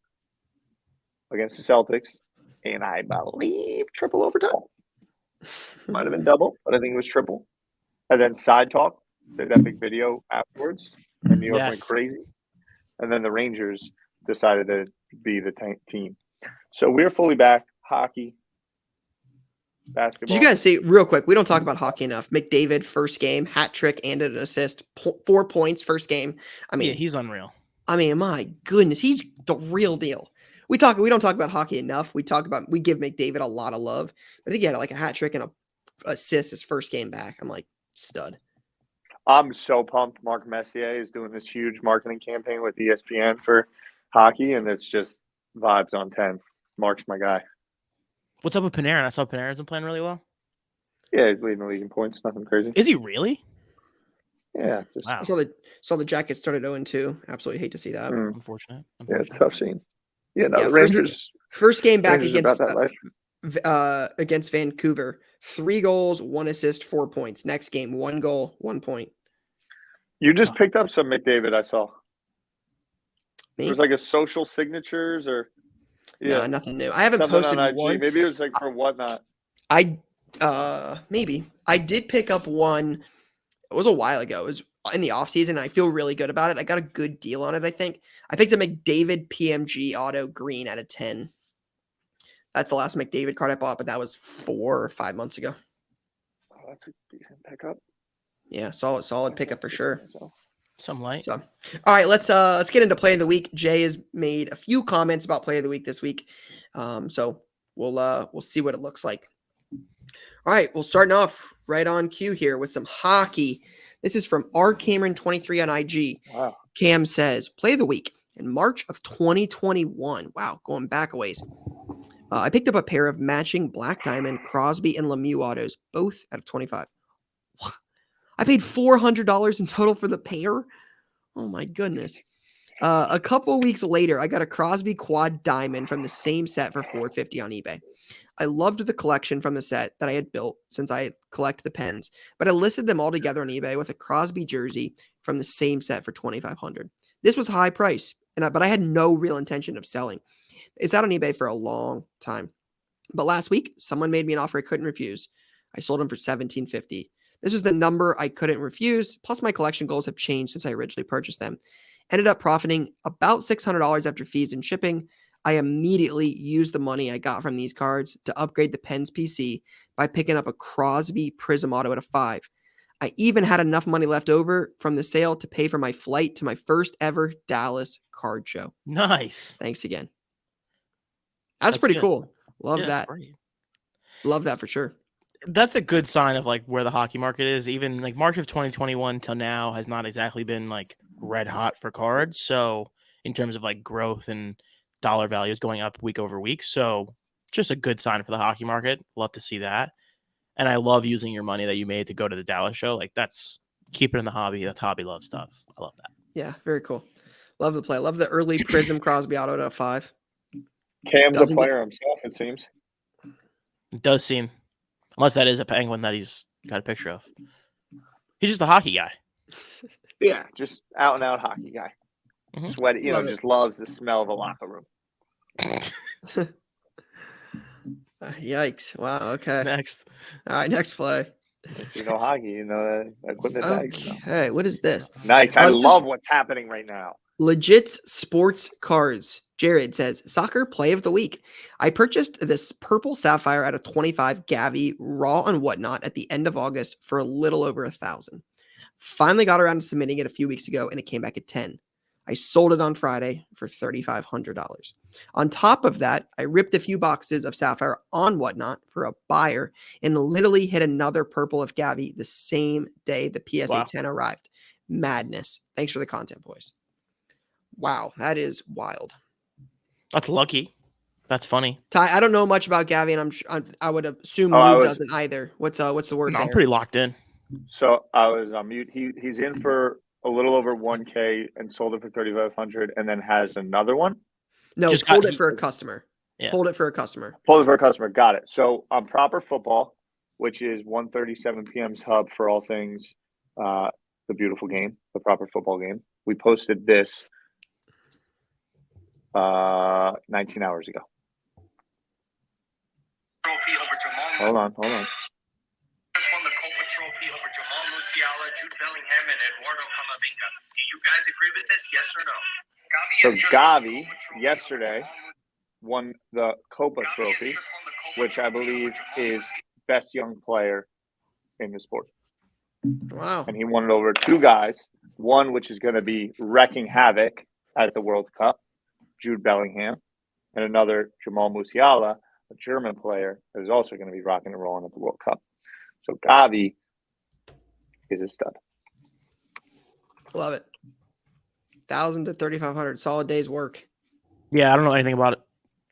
[SPEAKER 2] against the Celtics, and I believe triple overtime. Might have been double, but I think it was triple. And then Side Talk did that big video afterwards, and New York went crazy. And then the Rangers decided to be the team. So we're fully back. Hockey, basketball.
[SPEAKER 1] Did you guys see, real quick, we don't talk about hockey enough. McDavid, first game, hat trick and an assist, 4 points, first game. I mean,
[SPEAKER 3] yeah, he's unreal.
[SPEAKER 1] I mean, my goodness, he's the real deal. We don't talk about hockey enough. We give McDavid a lot of love. I think he had like a hat trick and a assist his first game back. I'm like, stud.
[SPEAKER 2] I'm so pumped. Mark Messier is doing this huge marketing campaign with ESPN for hockey, and it's just vibes on 10. Mark's my guy.
[SPEAKER 3] What's up with Panarin? I saw Panarin's been playing really well.
[SPEAKER 2] Yeah, he's leading the league in points. Nothing crazy.
[SPEAKER 3] Is he really?
[SPEAKER 2] Yeah.
[SPEAKER 3] Wow.
[SPEAKER 1] I saw the Jackets started 0-2. Absolutely hate to see that.
[SPEAKER 3] Unfortunate.
[SPEAKER 2] Yeah, it's tough scene. Yeah, no, the
[SPEAKER 1] first,
[SPEAKER 2] Rangers.
[SPEAKER 1] First game back
[SPEAKER 2] Rangers
[SPEAKER 1] against
[SPEAKER 2] about that life.
[SPEAKER 1] against Vancouver. 3 goals, 1 assist, 4 points. Next game, 1 goal, 1 point.
[SPEAKER 2] You just picked up some McDavid, I saw.
[SPEAKER 1] Me?
[SPEAKER 2] It was like a social signatures or
[SPEAKER 1] Nah, nothing new. I haven't
[SPEAKER 2] something
[SPEAKER 1] posted
[SPEAKER 2] on IG.
[SPEAKER 1] one.
[SPEAKER 2] Maybe it was like for whatnot.
[SPEAKER 1] Maybe. I did pick up one. It was a while ago. It was in the offseason. I feel really good about it. I got a good deal on it, I think. I picked a McDavid PMG auto green out of 10. That's the last McDavid card I bought, but that was 4 or 5 months ago.
[SPEAKER 2] Oh, that's a decent pickup.
[SPEAKER 1] Yeah, solid pickup for sure.
[SPEAKER 3] Some light.
[SPEAKER 1] So, all right, let's get into play of the week. Jay has made a few comments about play of the week this week. So we'll see what it looks like. All right, we'll starting off right on cue here with some hockey. This is from R Cameron 23 on IG.
[SPEAKER 2] Wow.
[SPEAKER 1] Cam says, play of the week in March of 2021. Wow, going back a ways. I picked up a pair of matching Black Diamond Crosby and Lemieux autos, both out of 25. I paid $400 in total for the pair. Oh my goodness. A couple weeks later, I got a Crosby Quad Diamond from the same set for $450 on eBay. I loved the collection from the set that I had built since I collect the pens, but I listed them all together on eBay with a Crosby jersey from the same set for $2,500. This was a high price, but I had no real intention of selling. It's out on eBay for a long time. But last week, someone made me an offer I couldn't refuse. I sold them for $1,750. This was the number I couldn't refuse, plus my collection goals have changed since I originally purchased them. Ended up profiting about $600 after fees and shipping. I immediately used the money I got from these cards to upgrade the Pens PC by picking up a Crosby Prism Auto at a 5. I even had enough money left over from the sale to pay for my flight to my first ever Dallas card show.
[SPEAKER 3] Nice.
[SPEAKER 1] Thanks again. That's pretty
[SPEAKER 3] good.
[SPEAKER 1] Cool. Love that.
[SPEAKER 3] Great.
[SPEAKER 1] Love that for sure.
[SPEAKER 3] That's a good sign of like where the hockey market is. Even like March of 2021 till now has not exactly been like red hot for cards. So in terms of like growth and dollar values going up week over week. So just a good sign for the hockey market. Love to see that. And I love using your money that you made to go to the Dallas show. Like that's keep it in the hobby. That's hobby love stuff. I love that.
[SPEAKER 1] Yeah, very cool. Love the play. Love the early Prism Crosby Auto to a 5.
[SPEAKER 2] Cam's a
[SPEAKER 1] Doesn't
[SPEAKER 2] player himself, it seems.
[SPEAKER 3] It does seem, unless that is a penguin that he's got a picture of. He's just a hockey guy.
[SPEAKER 2] Yeah, just out and out hockey guy.
[SPEAKER 3] Mhm.
[SPEAKER 2] Sweaty,
[SPEAKER 1] Love it.
[SPEAKER 2] just loves the smell of a locker room.
[SPEAKER 1] Yikes. Wow. Okay.
[SPEAKER 3] Next.
[SPEAKER 1] All right. Next play.
[SPEAKER 2] If you know hockey, you know that equipment tags. So.
[SPEAKER 1] Okay. What is this?
[SPEAKER 2] Nice. I
[SPEAKER 1] this is-
[SPEAKER 2] love what's happening right now.
[SPEAKER 1] Legit sports cards. Jared says, soccer play of the week. I purchased this purple sapphire at a 25 Gavi raw and whatnot at the end of August for a little over $1,000. Finally got around to submitting it a few weeks ago and it came back at 10. I sold it on Friday for $3,500. On top of that, I ripped a few boxes of sapphire on whatnot for a buyer and literally hit another purple of Gavi the same day the PSA 10 arrived. Madness. Thanks for the content, boys. Wow, that is wild.
[SPEAKER 3] That's lucky. That's funny.
[SPEAKER 1] Ty, I don't know much about Gavi, and I would assume
[SPEAKER 2] Oh,
[SPEAKER 1] Lou doesn't either. What's the word?
[SPEAKER 3] No, I'm
[SPEAKER 1] there?
[SPEAKER 3] pretty locked in.
[SPEAKER 2] So I was on mute. He's in for a little over 1K and sold it for 3,500, and then has another one.
[SPEAKER 1] No,
[SPEAKER 3] Just
[SPEAKER 1] pulled
[SPEAKER 3] got-
[SPEAKER 1] it for a customer.
[SPEAKER 3] Yeah.
[SPEAKER 1] Pulled it for a customer.
[SPEAKER 2] Pulled it for a customer. Got it. So on Proper Football, which is 1:37 p.m.'s hub for all things the beautiful game, the Proper Football game. We posted this 19 hours ago.
[SPEAKER 5] Trophy over Jamal.
[SPEAKER 2] Hold on.
[SPEAKER 5] Just won the Copa Trophy over Jamal Musiala, Jude Bellingham, and Eduardo Camavinga. Do you guys agree with this? Yes or no?
[SPEAKER 2] So
[SPEAKER 5] has just won the
[SPEAKER 2] Gavi
[SPEAKER 5] Copa Trophy
[SPEAKER 2] yesterday
[SPEAKER 5] over Jamal
[SPEAKER 2] won the Copa
[SPEAKER 5] Gavi has
[SPEAKER 2] Trophy,
[SPEAKER 5] just won the Copa
[SPEAKER 2] which I
[SPEAKER 5] Trophy
[SPEAKER 2] believe
[SPEAKER 5] over Jamal
[SPEAKER 2] is best young player in the sport.
[SPEAKER 1] Wow.
[SPEAKER 2] And he won it over two guys. One, which is going to be wrecking havoc at the World Cup, Jude Bellingham, and another, Jamal Musiala, a German player that is also going to be rocking and rolling at the World Cup. So Gavi is a stud.
[SPEAKER 1] Love it. 1,000 to 3,500. Solid day's work.
[SPEAKER 3] Yeah, I don't know anything about it,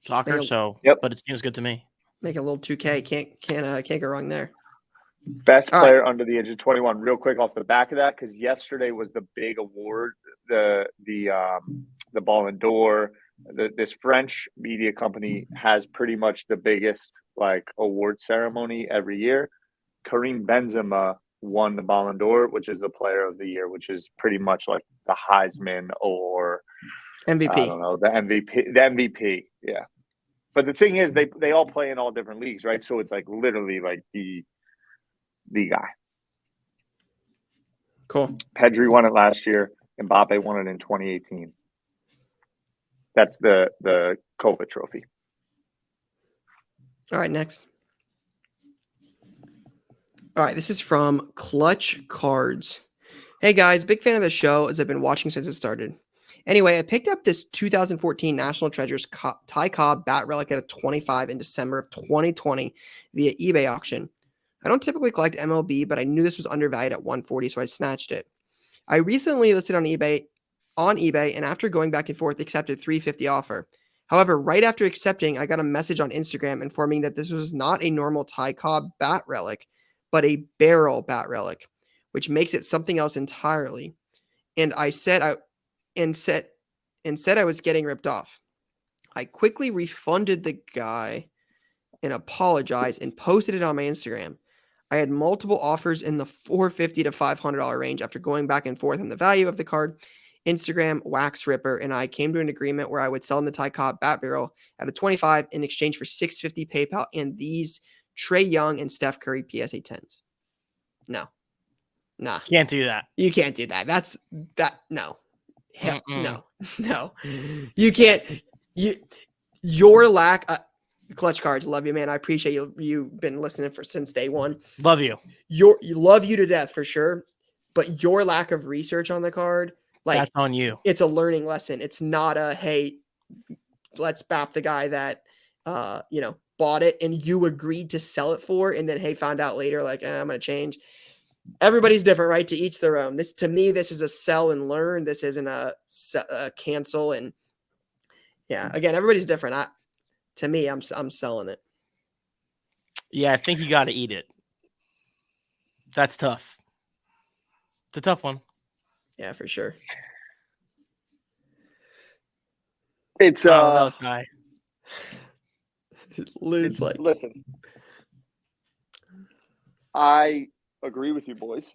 [SPEAKER 3] soccer,
[SPEAKER 1] Yep.
[SPEAKER 3] so but it seems good to me.
[SPEAKER 1] Make a little 2K. Can't go wrong there.
[SPEAKER 2] Best
[SPEAKER 1] All right.
[SPEAKER 2] player under the age of 21. Real quick off the back of that, because yesterday was the big award, the Ballon d'Or, this French media company has pretty much the biggest like award ceremony every year. Karim Benzema won the Ballon d'Or, which is the Player of the Year, which is pretty much like the Heisman or
[SPEAKER 1] MVP.
[SPEAKER 2] I don't know, the MVP. The MVP, yeah. But the thing is, they all play in all different leagues, right? So it's like literally like the guy.
[SPEAKER 1] Cool.
[SPEAKER 2] Pedri won it last year. Mbappe won it in 2018. That's the COVID trophy.
[SPEAKER 1] All right, next. All right, this is from Clutch Cards. Hey guys, big fan of the show as I've been watching since it started. Anyway, I picked up this 2014 National Treasures Ty Cobb bat relic at a 25 in December of 2020 via eBay auction. I don't typically collect MLB, but I knew this was undervalued at 140, so I snatched it. I recently listed on eBay, and after going back and forth, accepted $350 offer. However, right after accepting, I got a message on Instagram informing that this was not a normal Ty Cobb bat relic, but a barrel bat relic, which makes it something else entirely. And I said I was getting ripped off. I quickly refunded the guy and apologized and posted it on my Instagram. I had multiple offers in the $450 to $500 range after going back and forth on the value of the card. Instagram, Wax Ripper, and I came to an agreement where I would sell him the Ty Cobb bat barrel at a 25 in exchange for $650 PayPal and these Trae Young and Steph Curry PSA 10s. No. Nah.
[SPEAKER 3] Can't do that.
[SPEAKER 1] You can't do that. No. Hell, no. You can't. Your lack Clutch Cards, love you, man. I appreciate you. You've been listening since day one.
[SPEAKER 3] Love you.
[SPEAKER 1] You love you to death for sure. But your lack of research on the card, like,
[SPEAKER 3] that's on you. It's
[SPEAKER 1] a learning lesson. It's not a, hey, let's bap the guy that bought it and you agreed to sell it for, and then hey, found out later like I'm gonna change. Everybody's different, right? To each their own. This, to me, this is a sell and learn. This isn't a cancel. And yeah, again, everybody's different. To me, I'm selling it.
[SPEAKER 3] Yeah, I think you got to eat it. That's tough. It's a tough one.
[SPEAKER 1] Yeah, for sure.
[SPEAKER 2] It's
[SPEAKER 3] guy.
[SPEAKER 1] Lou's like,
[SPEAKER 2] listen. I agree with you, boys.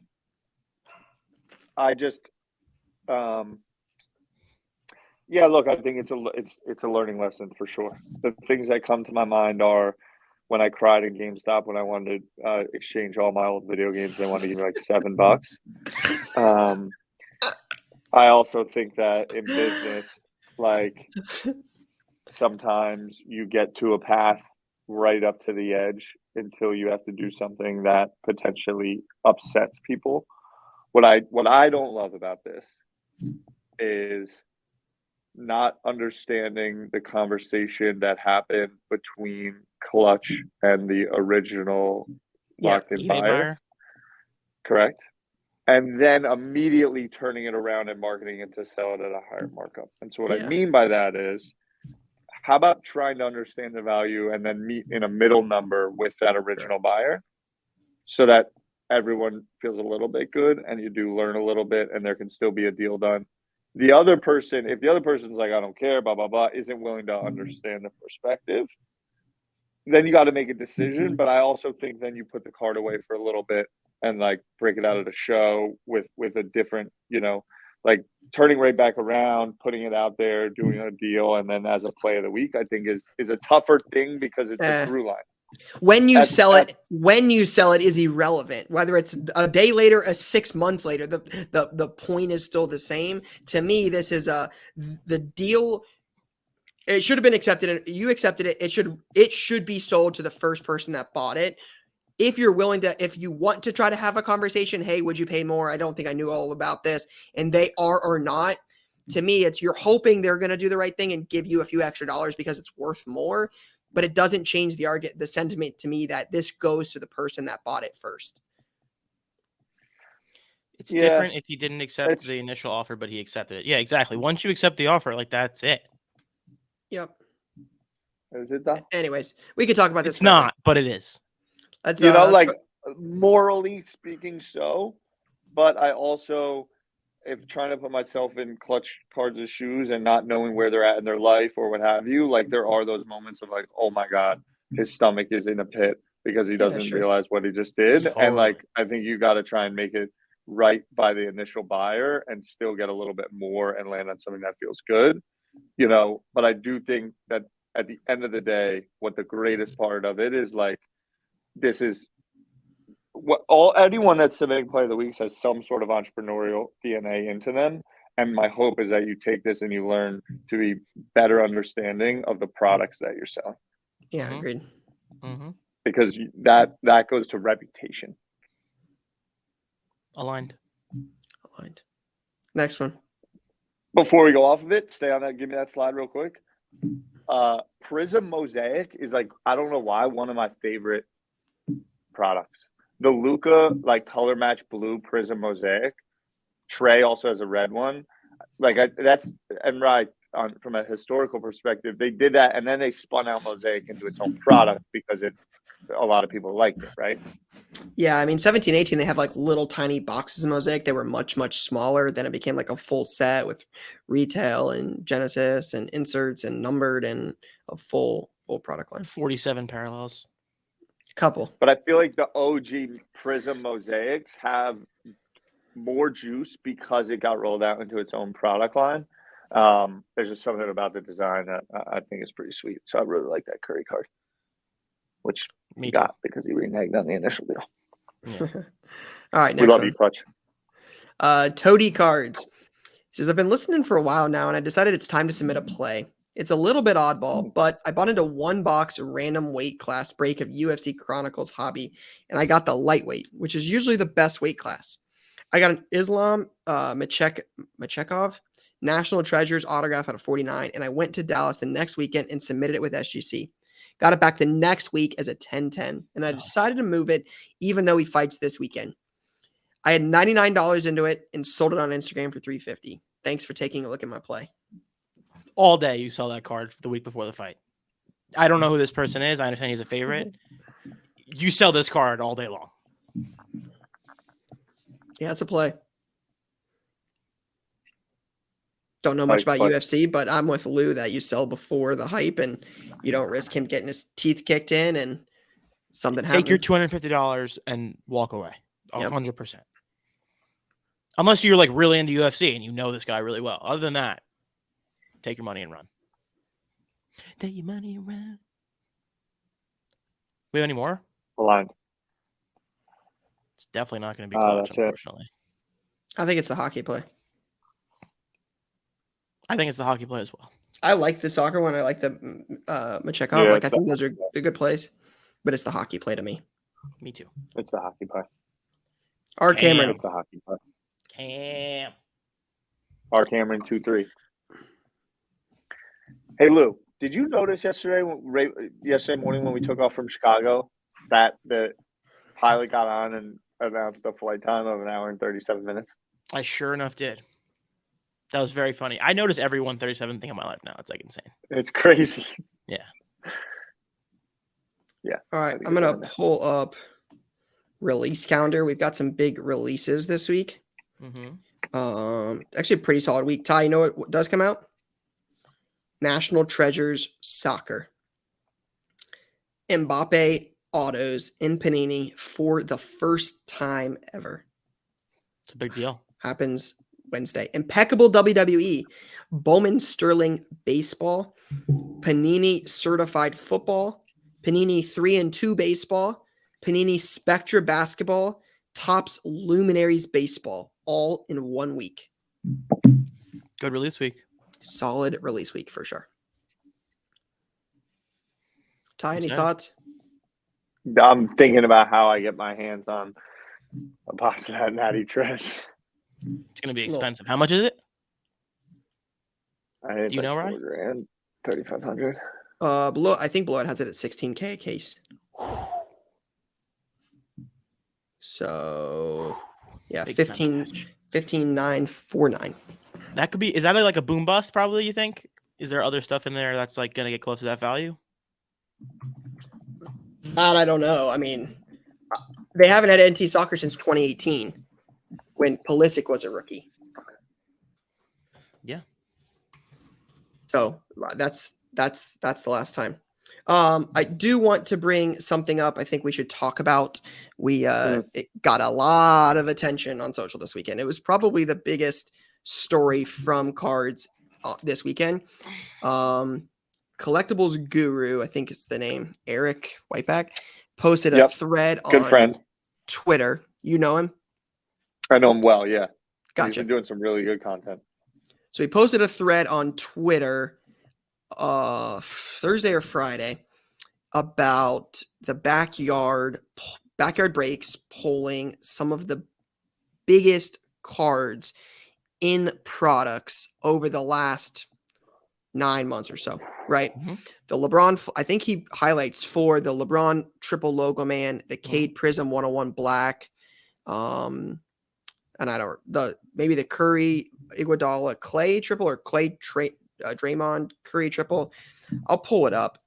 [SPEAKER 2] I just, yeah. Look, I think it's a learning lesson for sure. The things that come to my mind are when I cried in GameStop when I wanted to exchange all my old video games. They wanted to give me like $7. I also think that in business, like sometimes you get to a path right up to the edge until you have to do something that potentially upsets people. What I don't love about this is not understanding the conversation that happened between Clutch and the original locked-in buyer. Correct? And then immediately turning it around and marketing it to sell it at a higher markup. And so what I mean by that is, how about trying to understand the value and then meet in a middle number with that original buyer so that everyone feels a little bit good and you do learn a little bit and there can still be a deal done. The other person, if the other person's like, I don't care, blah, blah, blah, isn't willing to understand the perspective, then you got to make a decision. But I also think then you put the card away for a little bit and like break it out of the show with a different, like turning right back around, putting it out there, doing a deal, and then as a play of the week, I think is a tougher thing because it's a through line.
[SPEAKER 1] When you sell it is irrelevant. Whether it's a day later, 6 months later, the point is still the same. To me, this is the deal. It should have been accepted. You accepted it. It should be sold to the first person that bought it. If you want to try to have a conversation, hey, would you pay more? I don't think I knew all about this. And they are or not. To me, you're hoping they're going to do the right thing and give you a few extra dollars because it's worth more. But it doesn't change the sentiment to me that this goes to the person that bought it first.
[SPEAKER 3] It's different if he didn't accept the initial offer, but he accepted it. Yeah, exactly. Once you accept the offer, like that's it.
[SPEAKER 1] Yep.
[SPEAKER 2] Is it though?
[SPEAKER 1] Anyways, we could talk about this.
[SPEAKER 3] It's not, but it is.
[SPEAKER 2] Morally speaking, so. But I also if trying to put myself in Clutch Cards' shoes and not knowing where they're at in their life or what have you, like there are those moments of like, oh my God, his stomach is in a pit because he doesn't
[SPEAKER 1] sure.
[SPEAKER 2] realize what he just did.
[SPEAKER 3] Totally.
[SPEAKER 2] And like, I think you got to try and make it right by the initial buyer and still get a little bit more and land on something that feels good, you know. But I do think that at the end of the day, what the greatest part of it is like, this is what anyone that's submitting play of the weeks has some sort of entrepreneurial DNA into them. And my hope is that you take this and you learn to be better understanding of the products that you're selling.
[SPEAKER 1] Yeah,
[SPEAKER 3] Mhm.
[SPEAKER 1] agreed.
[SPEAKER 3] Mm-hmm.
[SPEAKER 2] Because that goes to reputation.
[SPEAKER 3] Aligned.
[SPEAKER 1] Aligned. Next one.
[SPEAKER 2] Before we go off of it, stay on that. Give me that slide real quick. Prism Mosaic is like, I don't know why, one of my favorite products. The Luca like color match blue Prism Mosaic. Trey also has a red one. Like from a historical perspective, they did that and then they spun out Mosaic into its own product because a lot of people liked it, right?
[SPEAKER 1] Yeah, I mean, 17, 18, they have like little tiny boxes of Mosaic. They were much, much smaller. Then it became like a full set with retail and Genesis and inserts and numbered and a full product line.
[SPEAKER 3] 47 parallels.
[SPEAKER 1] Couple.
[SPEAKER 2] But I feel like the OG Prism Mosaics have more juice because it got rolled out into its own product line. There's just something about the design that I think is pretty sweet. So I really like that Curry card, which
[SPEAKER 3] Me
[SPEAKER 2] he
[SPEAKER 3] too.
[SPEAKER 2] got because he reneged on the initial deal.
[SPEAKER 1] All right,
[SPEAKER 2] We
[SPEAKER 1] next
[SPEAKER 2] love
[SPEAKER 1] one.
[SPEAKER 2] you, Clutch.
[SPEAKER 1] Toady Cards. He says, I've been listening for a while now, and I decided it's time to submit a play. It's a little bit oddball, but I bought into one box random weight class break of UFC Chronicles Hobby, and I got the lightweight, which is usually the best weight class. I got an Islam Machekov National Treasures autograph out of 49, and I went to Dallas the next weekend and submitted it with SGC. Got it back the next week as a 10-10, and I decided to move it even though he fights this weekend. I had $99 into it and sold it on Instagram for $350. Thanks for taking a look at my play.
[SPEAKER 3] All day you saw that card the week before the fight. I don't know who this person is. I understand he's a favorite. You sell this card all day long.
[SPEAKER 1] Yeah, it's a play. Don't know much about UFC, but I'm with Lou that you sell before the hype and you don't risk him getting his teeth kicked in and something happens.
[SPEAKER 3] Take your $250 and walk away.
[SPEAKER 1] Yep.
[SPEAKER 3] 100%. Unless you're like really into UFC and you know this guy really well. Other than that, take your money and run. Take your money and run. We have any more?
[SPEAKER 2] Aligned.
[SPEAKER 3] It's definitely not going to be Clutch,
[SPEAKER 2] that's it.
[SPEAKER 3] unfortunately.
[SPEAKER 1] I think it's the hockey play.
[SPEAKER 3] I think it's the hockey play as well.
[SPEAKER 1] I like the soccer one. I like the Machekov.
[SPEAKER 2] Yeah,
[SPEAKER 1] I think those are good plays, but it's the hockey play to me.
[SPEAKER 3] Me too.
[SPEAKER 2] It's the hockey play.
[SPEAKER 1] Our Cameron.
[SPEAKER 2] It's the hockey play.
[SPEAKER 3] Cam.
[SPEAKER 2] Our Cameron 2-3. Hey Lou, did you notice yesterday morning when we took off from Chicago that the pilot got on and announced a flight time of 1 hour and 37 minutes?
[SPEAKER 3] I sure enough did. That was very funny. I notice every 137 thing in my life now. It's like insane.
[SPEAKER 2] It's crazy.
[SPEAKER 3] Yeah.
[SPEAKER 2] Yeah.
[SPEAKER 1] All right, I'm going to pull up release calendar. We've got some big releases this week.
[SPEAKER 3] Mm-hmm.
[SPEAKER 1] Actually a pretty solid week. Ty, you know what does come out? National Treasures Soccer. Mbappe autos in Panini for the first time ever.
[SPEAKER 3] It's a big deal.
[SPEAKER 1] Happens Wednesday. Impeccable WWE. Bowman Sterling Baseball. Panini Certified Football. Panini 3-2 Baseball. Panini Spectra Basketball. Topps Luminaries Baseball. All in 1 week.
[SPEAKER 3] Good release week.
[SPEAKER 1] Solid release week for sure. Ty, any
[SPEAKER 3] Okay.
[SPEAKER 1] thoughts?
[SPEAKER 2] I'm thinking about how I get my hands on a box of that Natty Trash.
[SPEAKER 3] It's going to be expensive. How much is it?
[SPEAKER 2] Do
[SPEAKER 3] you know, Ryan?
[SPEAKER 2] $4,000, 3,500.
[SPEAKER 1] I think Below It has it at $16K a case. So yeah,
[SPEAKER 3] Big
[SPEAKER 1] 15,949.
[SPEAKER 3] That could be. Is that like a boom bust? Probably. You think? Is there other stuff in there that's like going to get close to that value?
[SPEAKER 1] That I don't know. I mean, they haven't had NT Soccer since 2018 when Pulisic was a rookie. So that's the last time. I do want to bring something up I think we should talk about. It got a lot of attention on social this weekend. It was probably the biggest story from cards this weekend. Collectibles Guru, I think is the name, Eric Whiteback, posted a thread
[SPEAKER 2] Good
[SPEAKER 1] on
[SPEAKER 2] friend.
[SPEAKER 1] Twitter. You know him?
[SPEAKER 2] I know him well, yeah. He's
[SPEAKER 1] Gotcha.
[SPEAKER 2] been doing some really good content.
[SPEAKER 1] So he posted a thread on Twitter Thursday or Friday about the backyard breaks polling some of the biggest cards in products over the last 9 months or so, right?
[SPEAKER 3] Mm-hmm.
[SPEAKER 1] The LeBron, I think he highlights for the LeBron triple logo man, the Cade Prism 101 black, and maybe the Curry Iguodala Clay triple or Clay Draymond Curry triple. I'll pull it up.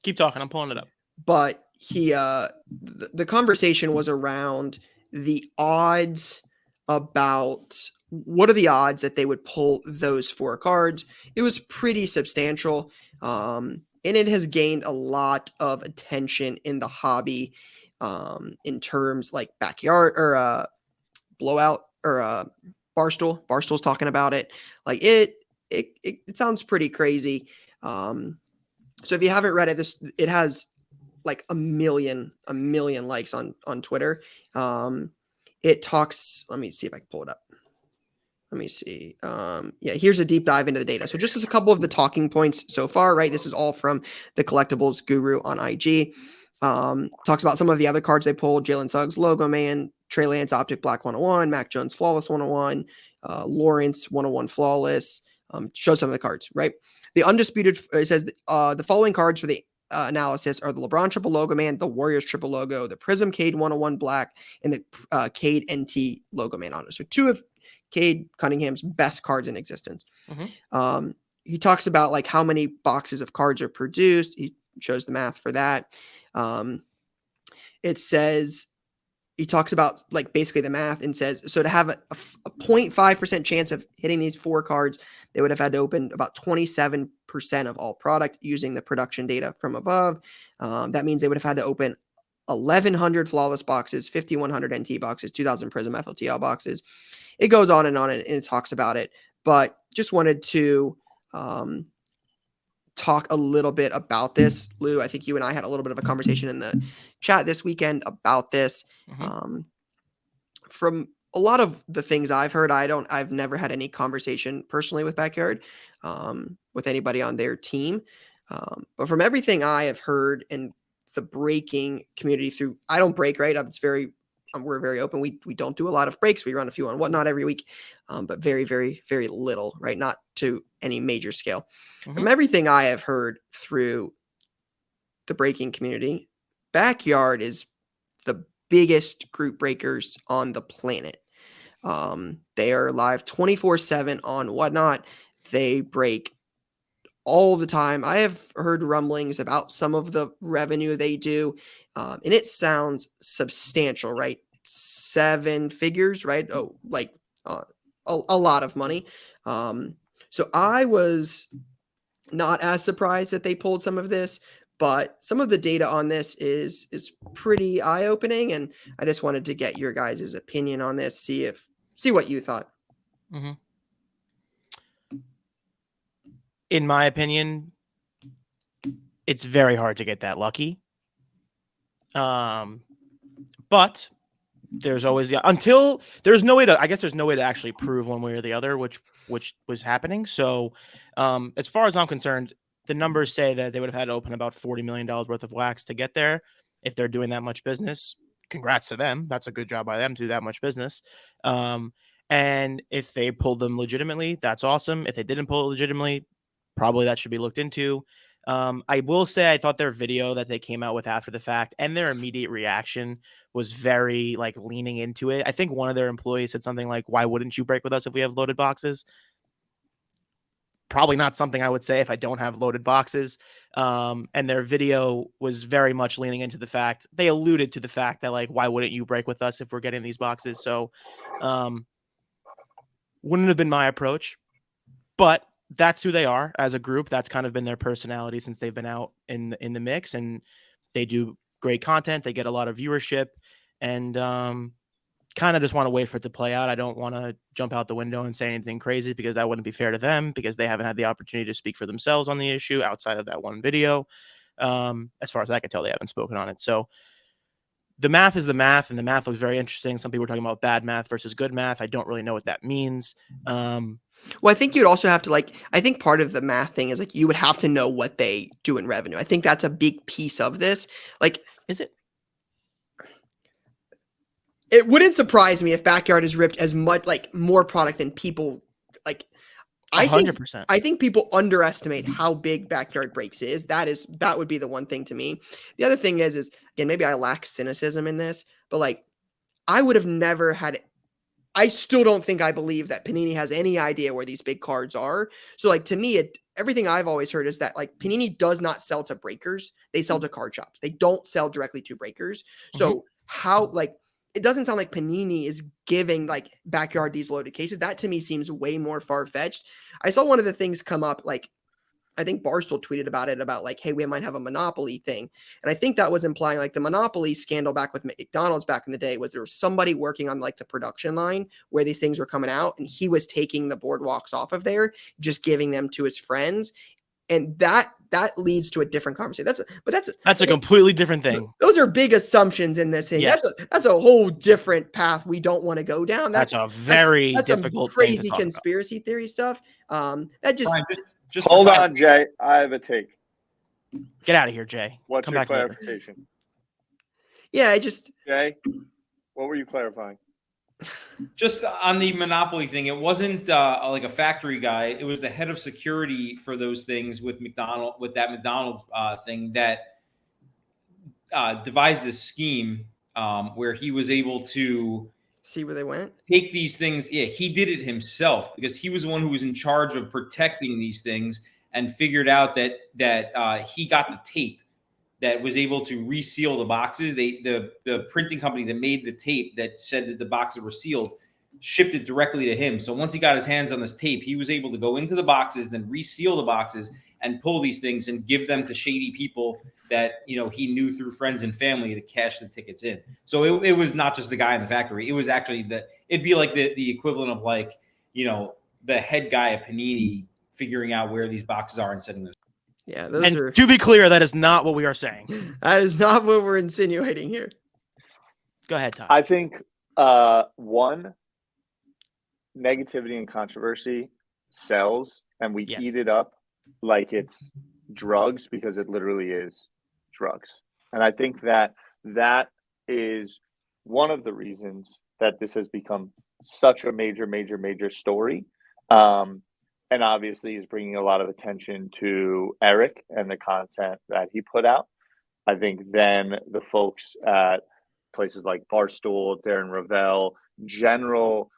[SPEAKER 3] Keep talking. I'm pulling it up.
[SPEAKER 1] But he, the conversation was around the odds about what are the odds that they would pull those 4 cards. It was pretty substantial. And it has gained a lot of attention in the hobby, in terms like backyard or blowout or Barstool's talking about it. Like it sounds pretty crazy. So if you haven't read it, it has like a million likes on Twitter. It talks, let me see if I can pull it up. Let me see. Here's a deep dive into the data. So just as a couple of the talking points so far, right? This is all from the Collectibles Guru on IG. Talks about some of the other cards they pulled: Jalen Suggs Logo Man, Trey Lance Optic Black 101, Mac Jones Flawless 101, Lawrence 101 Flawless. Show some of the cards, right? The undisputed, it says the following cards for the analysis are the LeBron triple logo man, the Warriors triple logo, the Prism Cade 101 black, and the Cade NT logo man on it. So 2 of Cade Cunningham's best cards in existence.
[SPEAKER 3] Mm-hmm.
[SPEAKER 1] He talks about like how many boxes of cards are produced. He shows the math for that. It says, he talks about like basically the math and says, so to have a 0.5% chance of hitting these 4 cards, they would have had to open about 27% of all product using the production data from above. That means they would have had to open 1,100 flawless boxes, 5,100 NT boxes, 2,000 Prism FLTL boxes. It goes on and it talks about it, but just wanted to talk a little bit about this. Lou, I think you and I had a little bit of a conversation in the chat this weekend about this.
[SPEAKER 3] Mm-hmm.
[SPEAKER 1] From a lot of the things I've heard, I've never had any conversation personally with Backyard, with anybody on their team. But from everything I have heard in the breaking community I don't break, right? We're very open. We don't do a lot of breaks. We run a few on Whatnot every week, but very, very, very little, right? Not to any major scale.
[SPEAKER 3] Mm-hmm.
[SPEAKER 1] From everything I have heard through the breaking community, Backyard is the biggest group breakers on the planet. They are live 24/7 on Whatnot. They break all the time. I have heard rumblings about some of the revenue they do, and it sounds substantial, right? 7 figures, right? Oh, like a lot of money. So I was not as surprised that they pulled some of this, but some of the data on this is pretty eye-opening, and I just wanted to get your guys' opinion on this, see what you thought.
[SPEAKER 3] Mm-hmm. In my opinion, it's very hard to get that lucky. But there's always there's no way to actually prove one way or the other which was happening. So as far as I'm concerned, the numbers say that they would have had to open about $40 million worth of wax to get there. If they're doing that much business, congrats to them. That's a good job by them to do that much business. And if they pulled them legitimately, that's awesome. If they didn't pull it legitimately, probably that should be looked into. I will say I thought their video that they came out with after the fact and their immediate reaction was very like leaning into it. I think one of their employees said something like, "Why wouldn't you break with us if we have loaded boxes?" Probably not something I would say if I don't have loaded boxes. And their video was very much leaning into the fact, they alluded to the fact that like, why wouldn't you break with us if we're getting these boxes? So wouldn't have been my approach, but that's who they are as a group. That's kind of been their personality since they've been out in the mix, and they do great content. They get a lot of viewership, and kind of just want to wait for it to play out. I don't want to jump out the window and say anything crazy because that wouldn't be fair to them, because they haven't had the opportunity to speak for themselves on the issue outside of that one video. As far as I can tell, they haven't spoken on it. So the math is the math, and the math looks very interesting. Some people are talking about bad math versus good math. I don't really know what that means.
[SPEAKER 1] Well, I think you'd also have to I think part of the math thing is you would have to know what they do in revenue. I think that's a big piece of this.
[SPEAKER 3] Is it?
[SPEAKER 1] It wouldn't surprise me if Backyard has ripped as much more product than people I
[SPEAKER 3] 100%.
[SPEAKER 1] I think people underestimate how big Backyard Breaks is. That would be the one thing to me. The other thing is again, maybe I lack cynicism in this, but I would have never had. I still don't think I believe that Panini has any idea where these big cards are. So to me, everything I've always heard is that Panini does not sell to breakers; they sell to card shops. They don't sell directly to breakers. So how it doesn't sound like Panini is giving Backyard these loaded cases. That to me seems way more far-fetched. I saw one of the things come up, I think Barstool tweeted about it, about hey, we might have a monopoly thing. And I think that was implying the monopoly scandal back with McDonald's back in the day was there was somebody working on the production line where these things were coming out, and he was taking the boardwalks off of there, just giving them to his friends. And that leads to a different conversation. That's
[SPEAKER 3] a completely different thing.
[SPEAKER 1] Those are big assumptions in this thing.
[SPEAKER 3] Yes.
[SPEAKER 1] That's a whole different path we don't want to go down.
[SPEAKER 3] That's a very difficult
[SPEAKER 1] some crazy
[SPEAKER 3] thing to talk
[SPEAKER 1] conspiricy theory stuff. That just
[SPEAKER 4] Brian, just
[SPEAKER 2] Hold
[SPEAKER 4] for-
[SPEAKER 2] on, Jay. I have a take.
[SPEAKER 3] Get out of here, Jay.
[SPEAKER 2] What's
[SPEAKER 3] Come
[SPEAKER 2] your
[SPEAKER 3] back later.
[SPEAKER 2] clarification?
[SPEAKER 1] yeah,
[SPEAKER 2] Jay, what were you clarifying?
[SPEAKER 4] Just on the monopoly thing, it wasn't a factory guy. It was the head of security for those things with that McDonald's thing that devised this scheme where he was able to
[SPEAKER 1] see where they went.
[SPEAKER 4] Take these things. Yeah, he did it himself because he was the one who was in charge of protecting these things and figured out that he got the tape that was able to reseal the boxes. The printing company that made the tape that said that the boxes were sealed shipped it directly to him. So once he got his hands on this tape, he was able to go into the boxes, then reseal the boxes and pull these things and give them to shady people that he knew through friends and family to cash the tickets in. So it was not just the guy in the factory. It was actually it'd be like the equivalent of the head guy at Panini figuring out where these boxes are and setting those.
[SPEAKER 1] Yeah,
[SPEAKER 3] to be clear, that is not what we are saying.
[SPEAKER 1] That is not what we're insinuating here.
[SPEAKER 3] Go ahead, Todd.
[SPEAKER 2] I think one, negativity and controversy sells, and we eat it up like it's drugs because it literally is drugs. And I think that is one of the reasons that this has become such a major story. And obviously is bringing a lot of attention to Eric and the content that he put out. I think then the folks at places like Barstool, Darren Ravel, general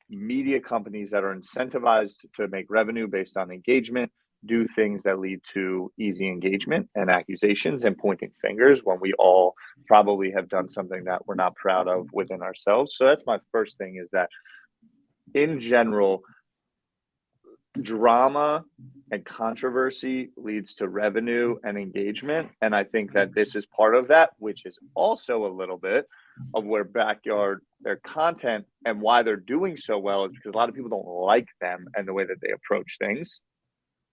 [SPEAKER 2] media companies that are incentivized to make revenue based on engagement do things that lead to easy engagement and accusations and pointing fingers when we all probably have done something that we're not proud of within ourselves. So that's my first thing, is that in general, drama and controversy leads to revenue and engagement. And I think that this is part of that, which is also a little bit of where Backyard, their content and why they're doing so well is because a lot of people don't like them and the way that they approach things.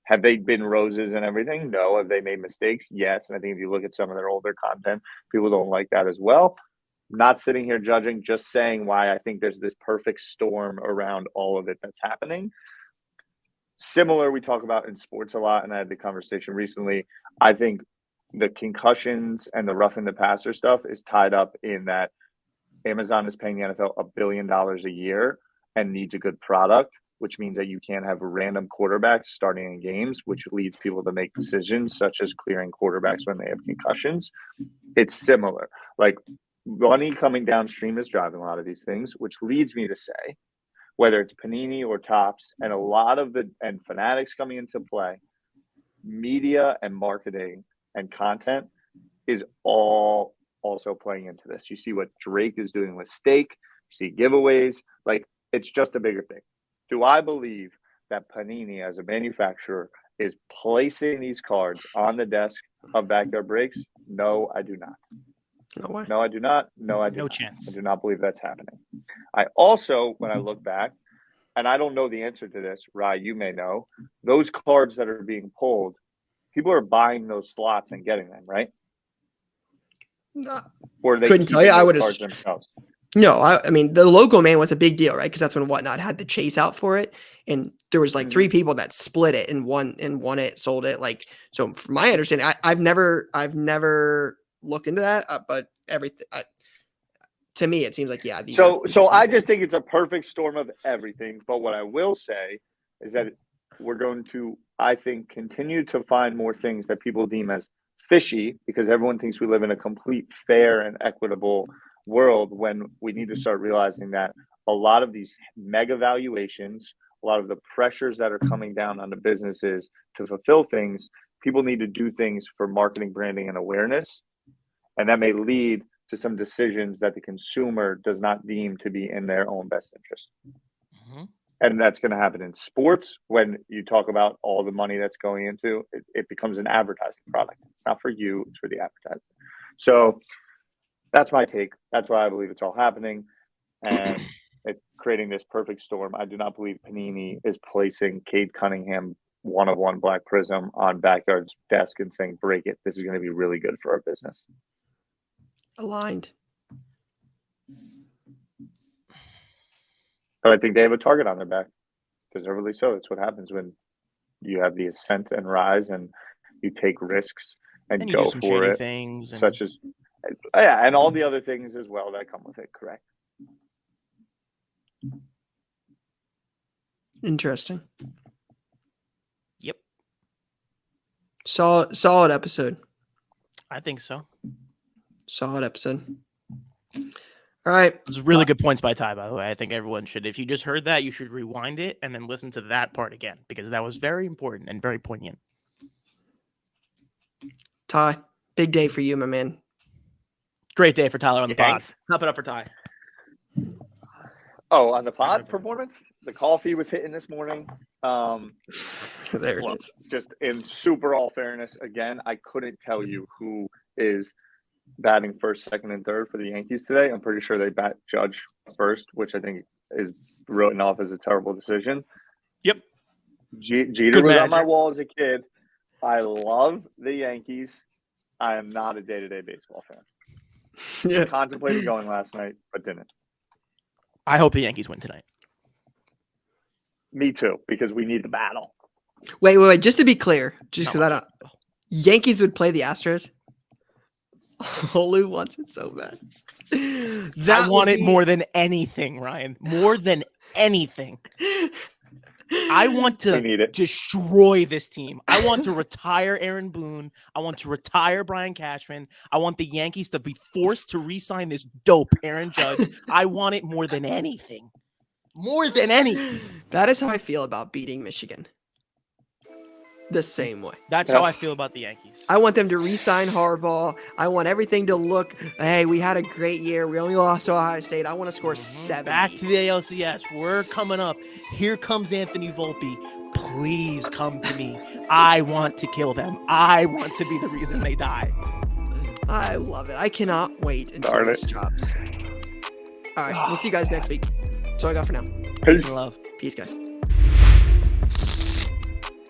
[SPEAKER 2] Have they been roses and everything? No. Have they made mistakes? Yes. And I think if you look at some of their older content, people don't like that as well. I'm not sitting here judging, just saying why I think there's this perfect storm around all of it that's happening. Similar, we talk about in sports a lot, and I had the conversation recently. I think the concussions and the roughing the passer stuff is tied up in that Amazon is paying the NFL $1 billion a year and needs a good product, which means that you can't have random quarterbacks starting in games, which leads people to make decisions such as clearing quarterbacks when they have concussions. It's similar. Money coming downstream is driving a lot of these things, which leads me to say, whether it's Panini or Topps and a lot of and Fanatics coming into play, media and marketing and content is all also playing into this. You see what Drake is doing with Stake, you see giveaways, it's just a bigger thing. Do I believe that Panini, as a manufacturer, is placing these cards on the desk of Backyard Breaks? No, I do not.
[SPEAKER 1] No way.
[SPEAKER 2] No, I do not. No, I do
[SPEAKER 3] No
[SPEAKER 2] not.
[SPEAKER 3] chance.
[SPEAKER 2] I do not believe that's happening. I also, when I look back, and I don't know the answer to this, Rye, you may know, those cards that are being pulled, people are buying those slots and getting them, right?
[SPEAKER 1] No.
[SPEAKER 2] Or they
[SPEAKER 1] Couldn't tell you. I would
[SPEAKER 2] cards
[SPEAKER 1] have.
[SPEAKER 2] themselves.
[SPEAKER 1] No, I mean the logo man was a big deal, right? Because that's when Whatnot had the chase out for it, and there was like 3 people that split it and won it, sold it. Like, so from my understanding, I've never looked into that, but everything to me it seems like these
[SPEAKER 2] So I
[SPEAKER 1] people.
[SPEAKER 2] just think it's a perfect storm of everything. But what I will say is that we're going to, I think, continue to find more things that people deem as fishy, because everyone thinks we live in a complete fair and equitable world, when we need to start realizing that a lot of these mega valuations, a lot of the pressures that are coming down on the businesses to fulfill things, people need to do things for marketing, branding, and awareness. And that may lead to some decisions that the consumer does not deem to be in their own best interest.
[SPEAKER 3] Mm-hmm.
[SPEAKER 2] And that's going to happen in sports. When you talk about all the money that's going into it, it becomes an advertising product. It's not for you, it's for the advertiser. So that's my take. That's why I believe it's all happening. And it's creating this perfect storm. I do not believe Panini is placing Cade Cunningham 1/1 Black Prism on Backyard's desk and saying, break it. This is going to be really good for our business.
[SPEAKER 1] Aligned.
[SPEAKER 2] But I think they have a target on their back. Deservedly so. It's what happens when you have the ascent and rise and you take risks and
[SPEAKER 3] you
[SPEAKER 2] go
[SPEAKER 3] do some
[SPEAKER 2] for
[SPEAKER 3] shady
[SPEAKER 2] it.
[SPEAKER 3] things, and
[SPEAKER 2] Such as, and all the other things as well that come with it. Correct.
[SPEAKER 1] Interesting.
[SPEAKER 3] Yep,
[SPEAKER 1] Solid episode.
[SPEAKER 3] I think so.
[SPEAKER 1] Solid episode. All right.
[SPEAKER 3] It was really good points by Ty, by the way. I think everyone should, if you just heard that, you should rewind it and then listen to that part again, because that was very important and very poignant.
[SPEAKER 1] Ty, big day for you, my man.
[SPEAKER 3] Great day for Tyler on the pod.
[SPEAKER 2] Thanks.
[SPEAKER 3] Clap it up for Ty.
[SPEAKER 2] Oh, on the pod performance, the coffee was hitting this morning.
[SPEAKER 1] There it
[SPEAKER 2] Look,
[SPEAKER 1] is.
[SPEAKER 2] just in super all fairness, again, I couldn't tell you who is batting first, second, and third for the Yankees today. I'm pretty sure they bat Judge first, which I think is written off as a terrible decision.
[SPEAKER 3] Yep.
[SPEAKER 2] Jeter
[SPEAKER 3] Good
[SPEAKER 2] was on my
[SPEAKER 3] manager.
[SPEAKER 2] wall as a kid. I love the Yankees. I am not a day-to-day baseball fan.
[SPEAKER 1] Yeah.
[SPEAKER 2] Contemplated going last night, but didn't.
[SPEAKER 3] I hope the Yankees win tonight.
[SPEAKER 2] Me too, because we need the battle.
[SPEAKER 1] Wait. Just to be clear, just because
[SPEAKER 3] No.
[SPEAKER 1] I don't. Yankees would play the Astros. Olu wants it so bad.
[SPEAKER 3] I want it more than anything, Ryan. More than anything. I want
[SPEAKER 2] We need
[SPEAKER 3] to
[SPEAKER 2] it.
[SPEAKER 3] destroy this team. I want to retire Aaron Boone. I want to retire Brian Cashman. I want the Yankees to be forced to re-sign this dope Aaron Judge. I want it more than anything. More than anything.
[SPEAKER 1] That is how I feel about beating Michigan. The same way.
[SPEAKER 3] That's how I feel about the Yankees.
[SPEAKER 1] I want them to re-sign Harbaugh. I want everything to look, hey, we had a great year. We only lost to Ohio State. I want to score 70.
[SPEAKER 3] Back to the ALCS. We're coming up. Here comes Anthony Volpe. Please come to me. I want to kill them. I want to be the reason they die.
[SPEAKER 1] I love it. I cannot wait until
[SPEAKER 2] Darn
[SPEAKER 1] this
[SPEAKER 2] it.
[SPEAKER 1] drops. All right. We'll see you guys next week. That's all I got for now.
[SPEAKER 3] Peace and love.
[SPEAKER 1] Peace, guys.